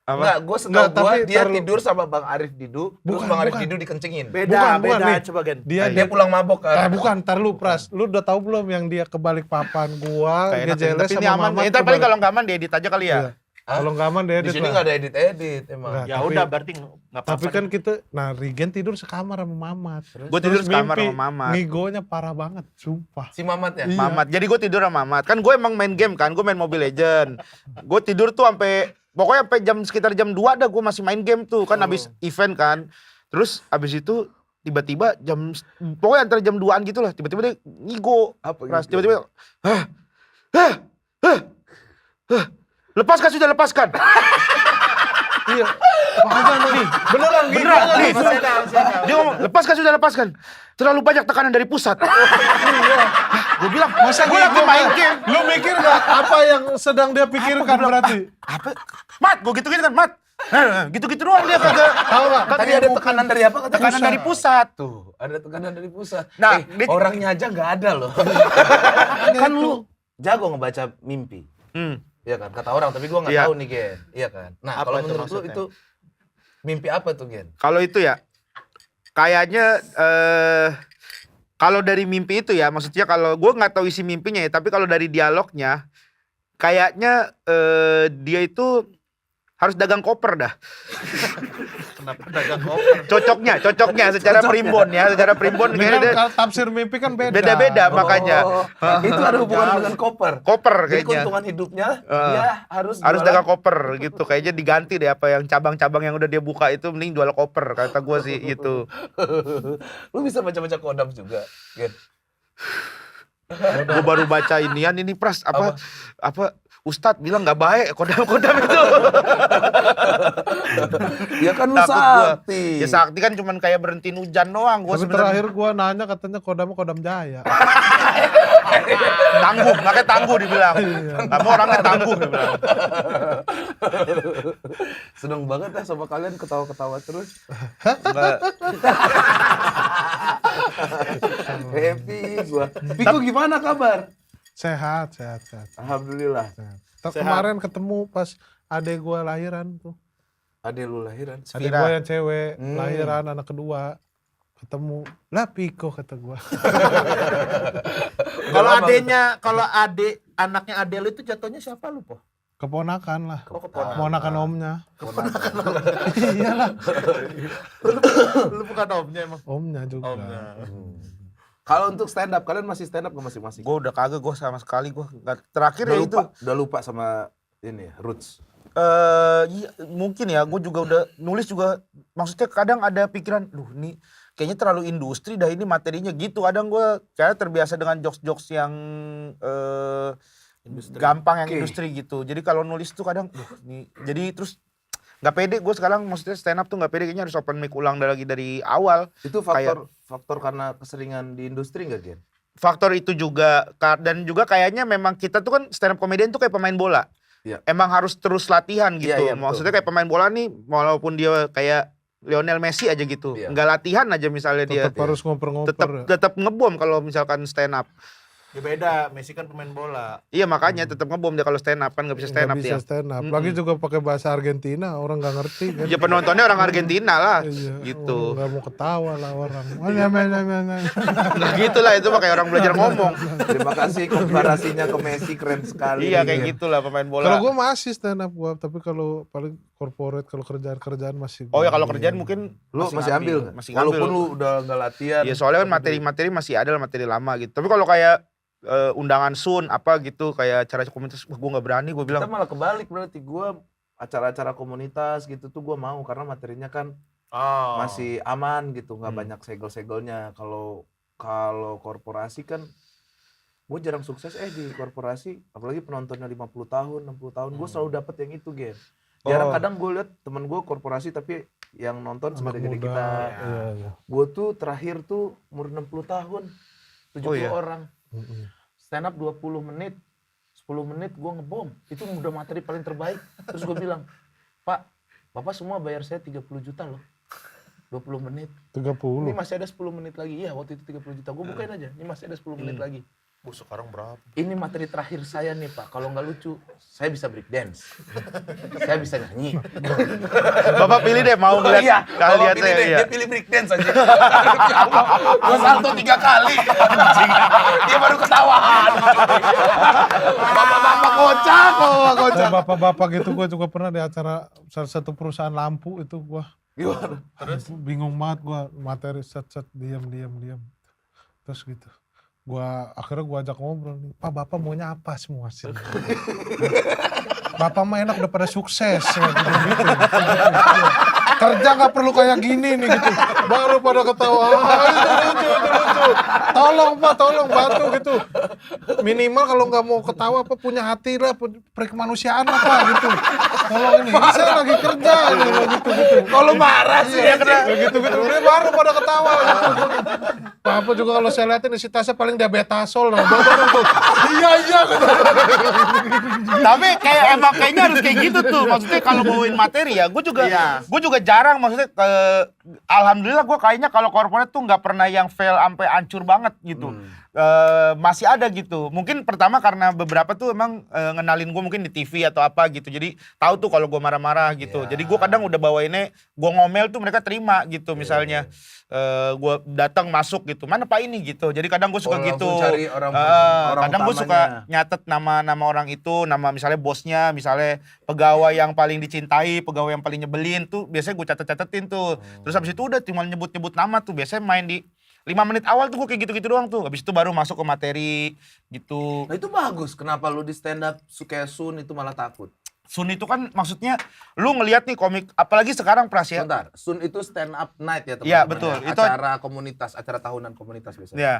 Apa? Enggak, gue setahu Nggak, gue tapi dia taruh- tidur sama Bang Arif Didu, terus Bukan, Bang Arif bukan. Didu dikencengin. Beda, Bukan, beda. nih. Coba Gen. Dia Dia pulang mabok kan. bukan, ntar lu Pras. Lu udah tahu belum yang dia kebalik papan gua, Kayak enak, GJLS tapi ini sama aman. Mamat Ntar paling kebalik. kalau nggak aman diedit aja kali ya. Iya. Kalau nggak aman dia Di edit sini lah. nggak ada edit emang. Nggak. Ya Tapi- udah berarti nggak apa-apa. Tapi kan kita, nah Regen tidur sekamar sama Mamat. Gue tidur Terus sekamar mimpi, sama Mamat. Ngigonya parah banget, sumpah. Si Mamat ya. Iya. Mamat. Jadi gue tidur sama Mamat. Kan gue emang main game kan, gue main Mobile Legend. Gue tidur tuh sampai pokoknya sampai sekitar jam 2 dah gue masih main game tuh kan habis event kan. Terus habis itu tiba-tiba pokoknya antara jam 2-an gitu lah, tiba-tiba dia ngigo. Apa Pras, gitu? tiba-tiba lepaskan sudah lepaskan. Iya. Makanya nih, beneran nih. Beneran nih. Masih ada. Dia ngomong, lepaskan sudah lepaskan. Terlalu banyak tekanan dari pusat. Gue bilang, Masa gue lagi ngigo, main Mat? game. Lu mikir gak apa yang sedang dia pikirkan berarti? Apa? Mat, gue gitu-gitu kan, Mat. Gitu-gitu doang dia kagak. Tahu gak? Tadi ada tekanan dari apa? Kata Tekanan dari pusat. Tuh, ada tekanan dari pusat. Nah, orangnya aja nggak ada loh. Kan lu jago ngebaca mimpi. Iya kan, kata orang, tapi gua nggak Iya. tahu nih Gen. Iya kan. Nah, Apa kalau itu menurut lu maksudnya? itu mimpi apa tuh Gen? Kalau itu ya, kayaknya kalau dari mimpi itu ya, maksudnya kalau gue nggak tahu isi mimpinya ya, tapi kalau dari dialognya, kayaknya dia itu harus dagang koper dah. Kenapa dagang koper? Cocoknya secara primbon ya, secara primbon Ini kayaknya dia kan tafsir mimpi kan beda. beda-beda makanya. Oh, itu ada hubungan dengan koper. Koper Jadi kayaknya. keuntungan hidupnya dia harus Harus jualan. dagang koper gitu. Kayaknya diganti deh apa yang cabang-cabang yang udah dia buka itu mending jual koper kata gue sih gitu. Lu bisa baca-baca kodam juga, Gen. Gue baru baca inian ini Pras apa Ustadz bilang nggak baik kodam-kodam itu. Ya kan lu Takut gua. sakti. Ya sakti kan cuman kayak berhenti hujan doang. Gue Tapi terakhir gua nanya katanya kodam Jaya. tangguh, makanya tangguh dibilang. Kamu orangnya tangguh dibilang. Seneng banget ya sama kalian ketawa-ketawa terus. Nggak, Happy gua. Piko gimana kabar? Sehat. Alhamdulillah. Terus kemarin ketemu pas adek gua lahiran tuh. Adek lu lahiran. Adek gua yang cewek lahiran anak kedua. Ketemu, lah Piko kata gua. Kalau anaknya ade lu itu jatuhnya siapa lu, Po? Keponakan lah. Oh, keponakan. Keponakan omnya. Lu bukan omnya emang. Omnya juga. Kalau untuk stand up, kalian masih stand up ke masing-masing? gue udah kagak, gue sama sekali gue terakhir Udah ya lupa, itu. udah lupa sama ini Roots. Iya, mungkin ya, gue juga udah nulis juga. Maksudnya kadang ada pikiran, nih kayaknya terlalu industri dah ini materinya gitu. Kadang gue kayak terbiasa dengan jokes-jokes yang gampang yang Oke. industri gitu. Jadi kalau nulis tuh kadang, nih jadi terus nggak pede gue sekarang, maksudnya stand up tuh nggak pede, kayaknya harus open mic ulang lagi dari awal. Itu faktor karena keseringan di industri nggak, Gen? Faktor itu juga, dan juga kayaknya memang kita tuh kan stand up comedian tuh kayak pemain bola. Iya. Emang harus terus latihan gitu. Iya, betul. Maksudnya kayak pemain bola nih, walaupun dia kayak Lionel Messi aja gitu, Iya. nggak latihan aja misalnya Tetap dia harus ngoper-ngoper. tetap ngebom kalau misalkan stand up. Ya beda, Messi kan pemain bola. Iya makanya tetap ngebom dia kalau stand up, kan nggak bisa stand up Nggak bisa dia. stand up. Lagi juga pakai bahasa Argentina, orang nggak ngerti kan. Ya penontonnya orang Argentina lah, Iya, gitu. nggak mau ketawa lah orang. Nah, gitulah itu mah kayak orang belajar ngomong. Terima kasih komparasinya ke Messi, keren sekali. Iya nih, kayak Gen. gitulah pemain bola. Kalau gue masih stand up gue, tapi kalau paling corporate, kalau kerjaan masih. Oh ya kalau gua kerjaan ambil. mungkin Lu masih ambil nggak? masih ngambil. Walaupun lu udah nggak latihan. Ya soalnya kan materi-materi masih ada lah, materi lama gitu. Tapi kalau kayak undangan sun apa gitu, kayak acara komunitas, gue nggak berani, gue Kita bilang. malah kebalik berarti. Gue acara-acara komunitas gitu tuh gue mau karena materinya kan Oh. masih aman gitu, nggak banyak segel-segelnya. Kalau korporasi kan gue jarang sukses di korporasi, apalagi penontonnya 50 tahun, 60 tahun, gue selalu dapet yang itu, Gen. Jarang Oh. kadang gue liat temen gue korporasi tapi yang nonton Anak sebagai muda. kita. Iya, iya. Gue tuh terakhir tuh umur 60 tahun, 70 Oh, iya. orang. Mm-mm. Stand up 20 menit, 10 menit gue ngebom. Itu udah materi paling terbaik. Terus gue bilang, Pak, Bapak semua bayar saya 30 juta loh. 20 menit. 30. Ini masih ada 10 menit lagi. Iya, waktu itu 30 juta. Gue bukain aja. Ini masih ada 10 menit lagi. Sekarang berapa? Ini materi terakhir saya nih, Pak. Kalau nggak lucu, saya bisa break dance. Saya bisa nyanyi. Bapak pilih deh, mau ngeliat Iya, kalian Bapak pilih deh. iya. Dia pilih break dance aja. Gue salto 3 kali. Dia baru ketawahan. Bapak-bapak kocak. Ada bapak-bapak gitu, gue juga pernah di acara salah satu perusahaan lampu itu gue. Gimana? Bingung banget gue, materi set diam. Terus gitu. Akhirnya gue ajak ngobrol nih, Pak bapak maunya apa semua sih? Bapak mah enak udah pada sukses gitu. Kerja nggak perlu kayak gini nih gitu. Baru pada ketawa. Itu lucu. Tolong Pak, tolong bantu gitu. Minimal kalau nggak mau ketawa apa punya hati lah, perkemanusiaan apa gitu. Tolong ini saya lagi kerja gitu. Kalau marah sih ya kena. Gitu. Dia baru pada ketawa gitu. Papa juga kalau saya liatin isi tasnya paling diabetasol lah. Baru tuh. Iya gitu. Tapi kayaknya harus kayak gitu tuh. Maksudnya kalau bawain materi ya, gue juga jarang, maksudnya alhamdulillah gue kayaknya kalau corporate tuh nggak pernah yang fail sampai hancur banget gitu. Masih ada gitu. Mungkin pertama karena beberapa tuh emang ngenalin gue mungkin di TV atau apa gitu. Jadi tahu tuh kalau gue marah-marah gitu. Jadi gue kadang udah bawainnya, gue ngomel tuh mereka terima gitu. Misalnya gue datang masuk gitu, mana Pak ini gitu. Jadi kadang gue suka gitu. Langsung cari orang Kadang gue suka nyatet nama orang itu, nama misalnya bosnya, misalnya pegawai yang paling dicintai, pegawai yang paling nyebelin tuh biasanya gue catetin tuh. Terus habis itu udah cuma nyebut-nyebut nama tuh, biasanya main di 5 menit awal tuh gue kayak gitu-gitu doang tuh. Habis itu baru masuk ke materi gitu. Nah itu bagus. Kenapa lu di stand up kayak Sun itu malah takut? Sun itu kan maksudnya lu ngelihat nih komik, apalagi sekarang Pras ya. Sebentar, Sun itu stand up night ya teman-teman. Iya, betul. Ya? Itu- Acara komunitas, acara tahunan komunitas biasanya. Ya.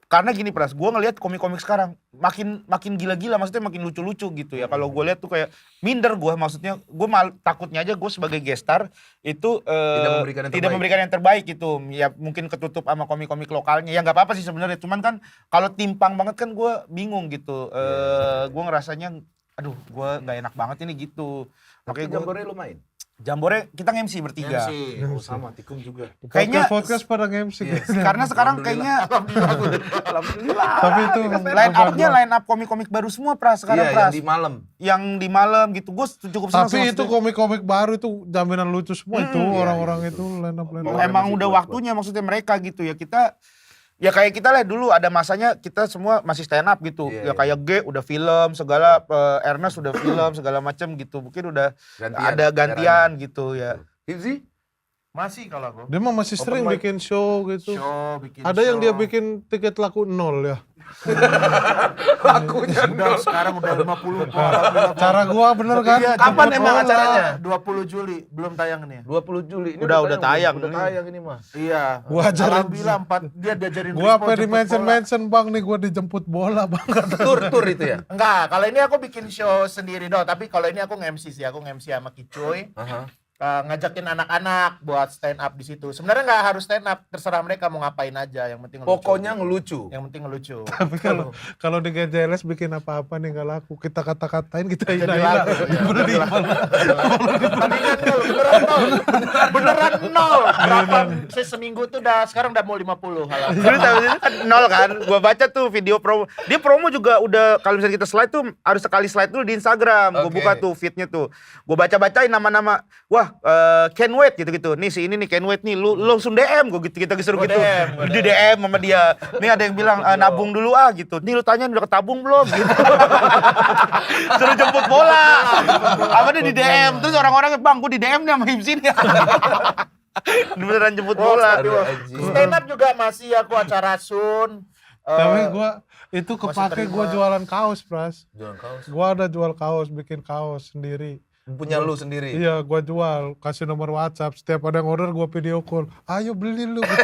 Karena gini Pras, gue ngelihat komik-komik sekarang makin gila-gila, maksudnya makin lucu-lucu gitu ya. Kalau gue lihat tuh kayak minder gue, maksudnya gue takutnya aja gue sebagai guest star itu tidak memberikan yang terbaik gitu. Ya mungkin ketutup sama komik-komik lokalnya. Ya nggak apa-apa sih sebenarnya. Cuman kan kalau timpang banget kan gue bingung gitu. Gue ngerasanya, aduh gue nggak enak banget ini gitu. Tapi Makanya gue Jambore lu main? Jambore kita nge-MC bertiga. Oh, sama, Tikung juga. Kayaknya podcast pada MC. karena sekarang kayaknya Alhamdulillah. Tapi itu line up komik-komik baru semua Pras sekarang Iya, Pras. yang di malam. Gitu. Gue cukup senang Tapi sama itu komik-komik baru itu jaminan lucu semua itu orang-orang itu line up. emang udah waktunya maksudnya mereka gitu ya. Kita ya kayak kita lah dulu ada masanya kita semua masih stand up gitu. Iya, Ya kayak G udah film segala, Ernest udah film segala macam gitu. Mungkin udah ada gantian gitu ya. Hipzi? Masih kalau aku. Dia mah masih Open sering mic. bikin show gitu. Bikin Ada yang dia show. bikin tiket laku 0 ya. Lakunya Udah sekarang udah 50. Cara gua bener kan? Iya, Kapan jemput emang bola. acaranya? 20 Juli, belum tayang nih. 20 Juli. Ini Udah tayang. Udah tayang ini mah. Iya. Gua ajarin. Alhamdulillah dia diajarin Gua Rispo apa di jemput bola. mention Bang nih gua dijemput bola Bang. Tur itu ya? Enggak, kalau ini aku bikin show sendiri doang, tapi kalau ini aku nge-MC sih, aku nge-MC sama Kicoy. Aha. ngajakin anak-anak buat stand up di situ. Sebenarnya nggak harus stand up, terserah mereka mau ngapain aja, yang penting ngelucu. Pokoknya ngelucu. Yang penting ngelucu. Tapi kalau di GJLS bikin apa-apa nih nggak laku, kita kata-katain, kita Jadi hina-hina. lagu, ya. Tadinya beneran nol. Berapa? Saya seminggu tuh sekarang udah mau 50 halaman. Dulu tahu itu kan nol kan. Gua baca tuh video promo. Dia promo juga udah kalau misalnya kita slide tuh harus sekali slide dulu di Instagram. Gua Oke. buka tuh feednya tuh. Gua baca-bacain nama-nama. Wah, Ken Wait gitu-gitu. Nih si ini nih Ken Wait nih. Lu langsung DM gua gitu, kita disuruh Gua gitu. DM. Di DM sama dia. Nih ada yang bilang nabung dulu gitu. Nih lu tanya udah ketabung belum gitu. Suruh jemput bola. Apa dia di DM. Terus orang-orang bang gua di DM nih sama Himsin ya. Beneran jemput bola. Stand up juga masih aku acara Sun. Tapi gua itu kepake terima. gua jualan kaos, Pras. Jualan kaos. Gua ada jual kaos, bikin kaos sendiri. Punya lu sendiri. Iya, gua jual, kasih nomor WhatsApp. Setiap ada yang order, gua video call. Ayo beli lu. Gitu.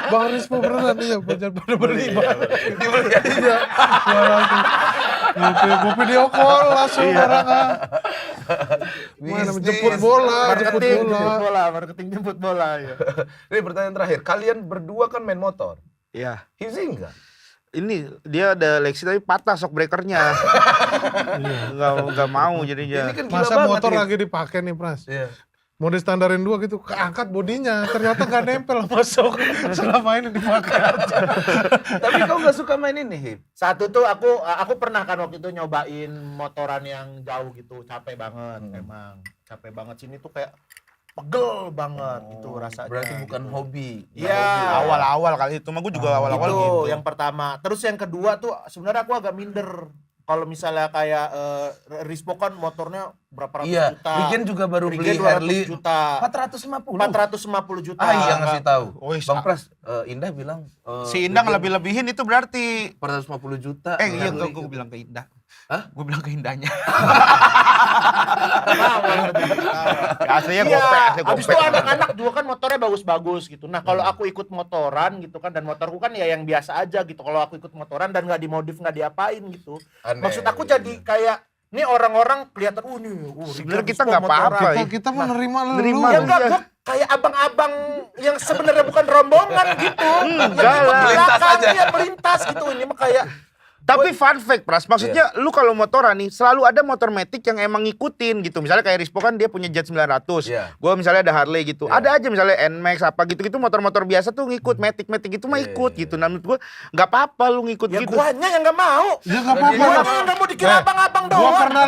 Bang Rispo beneran, iya, pada beli. Dibeli ya. Iya, gua langsung. Gua video call langsung orang mana Bisnis. jemput bola, jemput bola. Marketing jemput bola ya. Ini pertanyaan terakhir. Kalian berdua kan main motor. Iya. Himsi enggak? Ini dia ada Lexi tapi patah shock breakernya. Nggak mau jadinya. Ini kan gila Masa banget. motor Him. lagi dipakai nih, Pras. Iya. Mau distandarin 2 gitu, keangkat bodinya, ternyata nggak nempel sama sok. Selama ini dipakai aja. Tapi kau nggak suka main ini, Him? Satu tuh aku pernah kan waktu itu nyobain motoran yang jauh gitu, capek banget emang. Capek banget sini tuh kayak pegel banget gitu rasanya. Berarti bukan gitu. hobi. Iya. Awal-awal kali itu mah gue juga awal-awal Itu gitu. yang pertama. Terus yang kedua tuh sebenarnya aku agak minder. Kalau misalnya kayak Rispo kan motornya berapa ratus Iya. juta. Regen juga baru Regen beli 200 Harley. juta. 450. 450 juta. Ah iya ngasih tahu. Oh, Bang Pras, Indah bilang Si Indah ngelebih-lebihin itu berarti 450 juta. iya Harley gue gitu. bilang ke Indah. Hah? Gue bilang ke Indahnya. Iya. Aslinya gopek, Abis itu anak-anak juga kan motornya bagus-bagus gitu. Nah kalau aku ikut motoran gitu kan, dan motorku kan ya yang biasa aja gitu. Kalau aku ikut motoran dan nggak dimodif, nggak diapain gitu. Aneh. Maksud aku jadi kayak nih orang-orang kelihatan Sebenarnya kita nggak apa-apa. Kita menerima lu. Nerima. Ya enggak, gua kayak abang-abang yang sebenarnya bukan rombongan gitu. Enggak yang ikut lah. Melintas belakang, aja. iya, melintas gitu. Ini mah kayak Tapi fun fact, Pras, maksudnya lu kalau motoran nih selalu ada motor matic yang emang ngikutin gitu. Misalnya kayak Rispo kan dia punya Jet 900. Iya. Gua misalnya ada Harley gitu. Iya. Ada aja misalnya NMAX apa gitu-gitu motor-motor biasa tuh ngikut matic itu mah Iya, ikut iya, gitu. Nah menurut gua enggak apa-apa lu ngikut ya gitu. guanya yang nggak mau. Ya nggak apa-apa. Guanya yang nggak mau dikira abang-abang Gua doang. pernah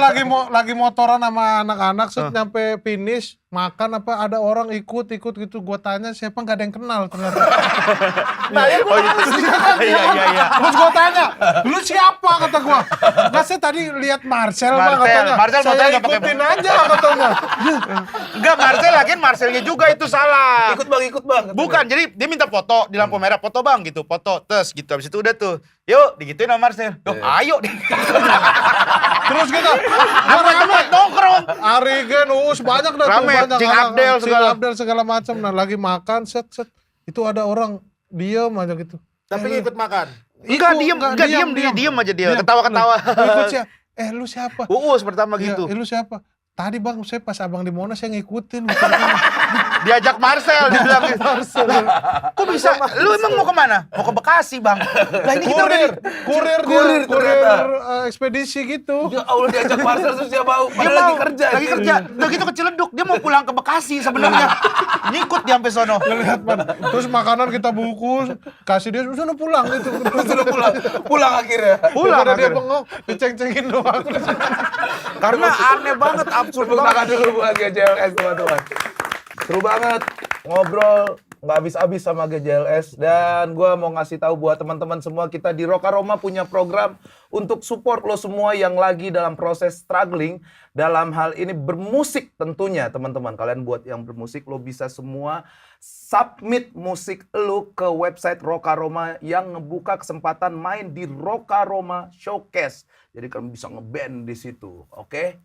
lagi motoran sama anak-anak, set nyampe finish, makan apa ada orang ikut gitu. Gua tanya siapa, nggak ada yang kenal ternyata. Nah, ya gua harus Iya. Terus gua tanya, lu siapa kata gua? Nggak, saya tadi lihat Marcel Bang, Marcel, katanya. Marcel Saya motornya nggak pakai ikutin aja katanya. Enggak, Marcel lagian Marcelnya juga itu salah. Ikut bang. katanya. Bukan, jadi dia minta foto di lampu merah, foto bang gitu, foto, tes gitu. Habis itu udah tuh, yuk digituin sama Marcel. Duh, ayo deh. Terus kita, Apa tempat nongkrong? Arigen, banyak dah tuh, Rame, banyak. Cing anak- Abdel Cing segala. Abdel segala macam. Nah lagi makan, set. Itu ada orang diem aja gitu. Tapi ngikut makan. Enggak, Ikut, diem aja dia, Diam. ketawa-ketawa. Nah, ikut siapa? Lu siapa? Uus pertama Iya, gitu. lu siapa? Tadi bang, saya pas abang di Monas saya ngikutin. Diajak Marcel, dia bilang gitu. Kok bisa? Lu emang mau kemana? Mau ke Bekasi, Bang. Lah ini kita udah di... Kurir ternyata. ekspedisi gitu. Ya Allah diajak Marcel terus dia mau. Dia Padahal mau, lagi kerja. lagi kerja. Udah gitu ke Ciledug, dia mau pulang ke Bekasi sebenarnya. Nyikut dia sampai sono. Lihat man. Terus makanan kita bungkus, kasih dia, sudah pulang gitu. Sudah pulang akhirnya. Pulang Daripada dia akhirnya. bengong, diceng-cengin doang. Karena aneh banget, absurd Tepuk tangan banget. dulu buat GJLS teman-teman. Seru banget ngobrol nggak habis-habis sama GJLS, dan gue mau ngasih tahu buat teman-teman semua, kita di Roka Roma punya program untuk support lo semua yang lagi dalam proses struggling dalam hal ini bermusik tentunya teman-teman. Kalian buat yang bermusik, lo bisa semua submit musik lo ke website Roka Roma yang ngebuka kesempatan main di Roka Roma Showcase. Jadi kalian bisa ngeband di situ, oke?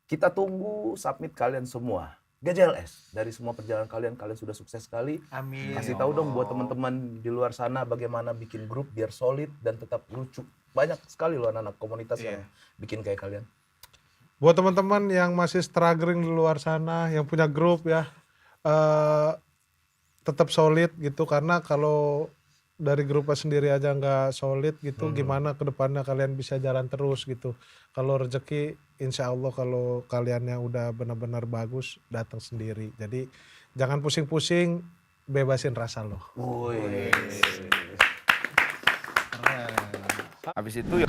Kita tunggu submit kalian semua. GJLS, dari semua perjalanan kalian sudah sukses sekali. Amin. Kasih tahu dong buat teman-teman di luar sana bagaimana bikin grup biar solid dan tetap lucu. Banyak sekali loh anak-anak komunitas yang bikin kayak kalian. Buat teman-teman yang masih struggling di luar sana, yang punya grup ya, tetap solid gitu. Karena kalau dari grupnya sendiri aja nggak solid gitu, gimana ke depannya kalian bisa jalan terus gitu. Kalau rezeki, insya Allah kalau kaliannya udah benar-benar bagus, datang sendiri. Jadi jangan pusing-pusing, bebasin rasa lo. Habis itu ya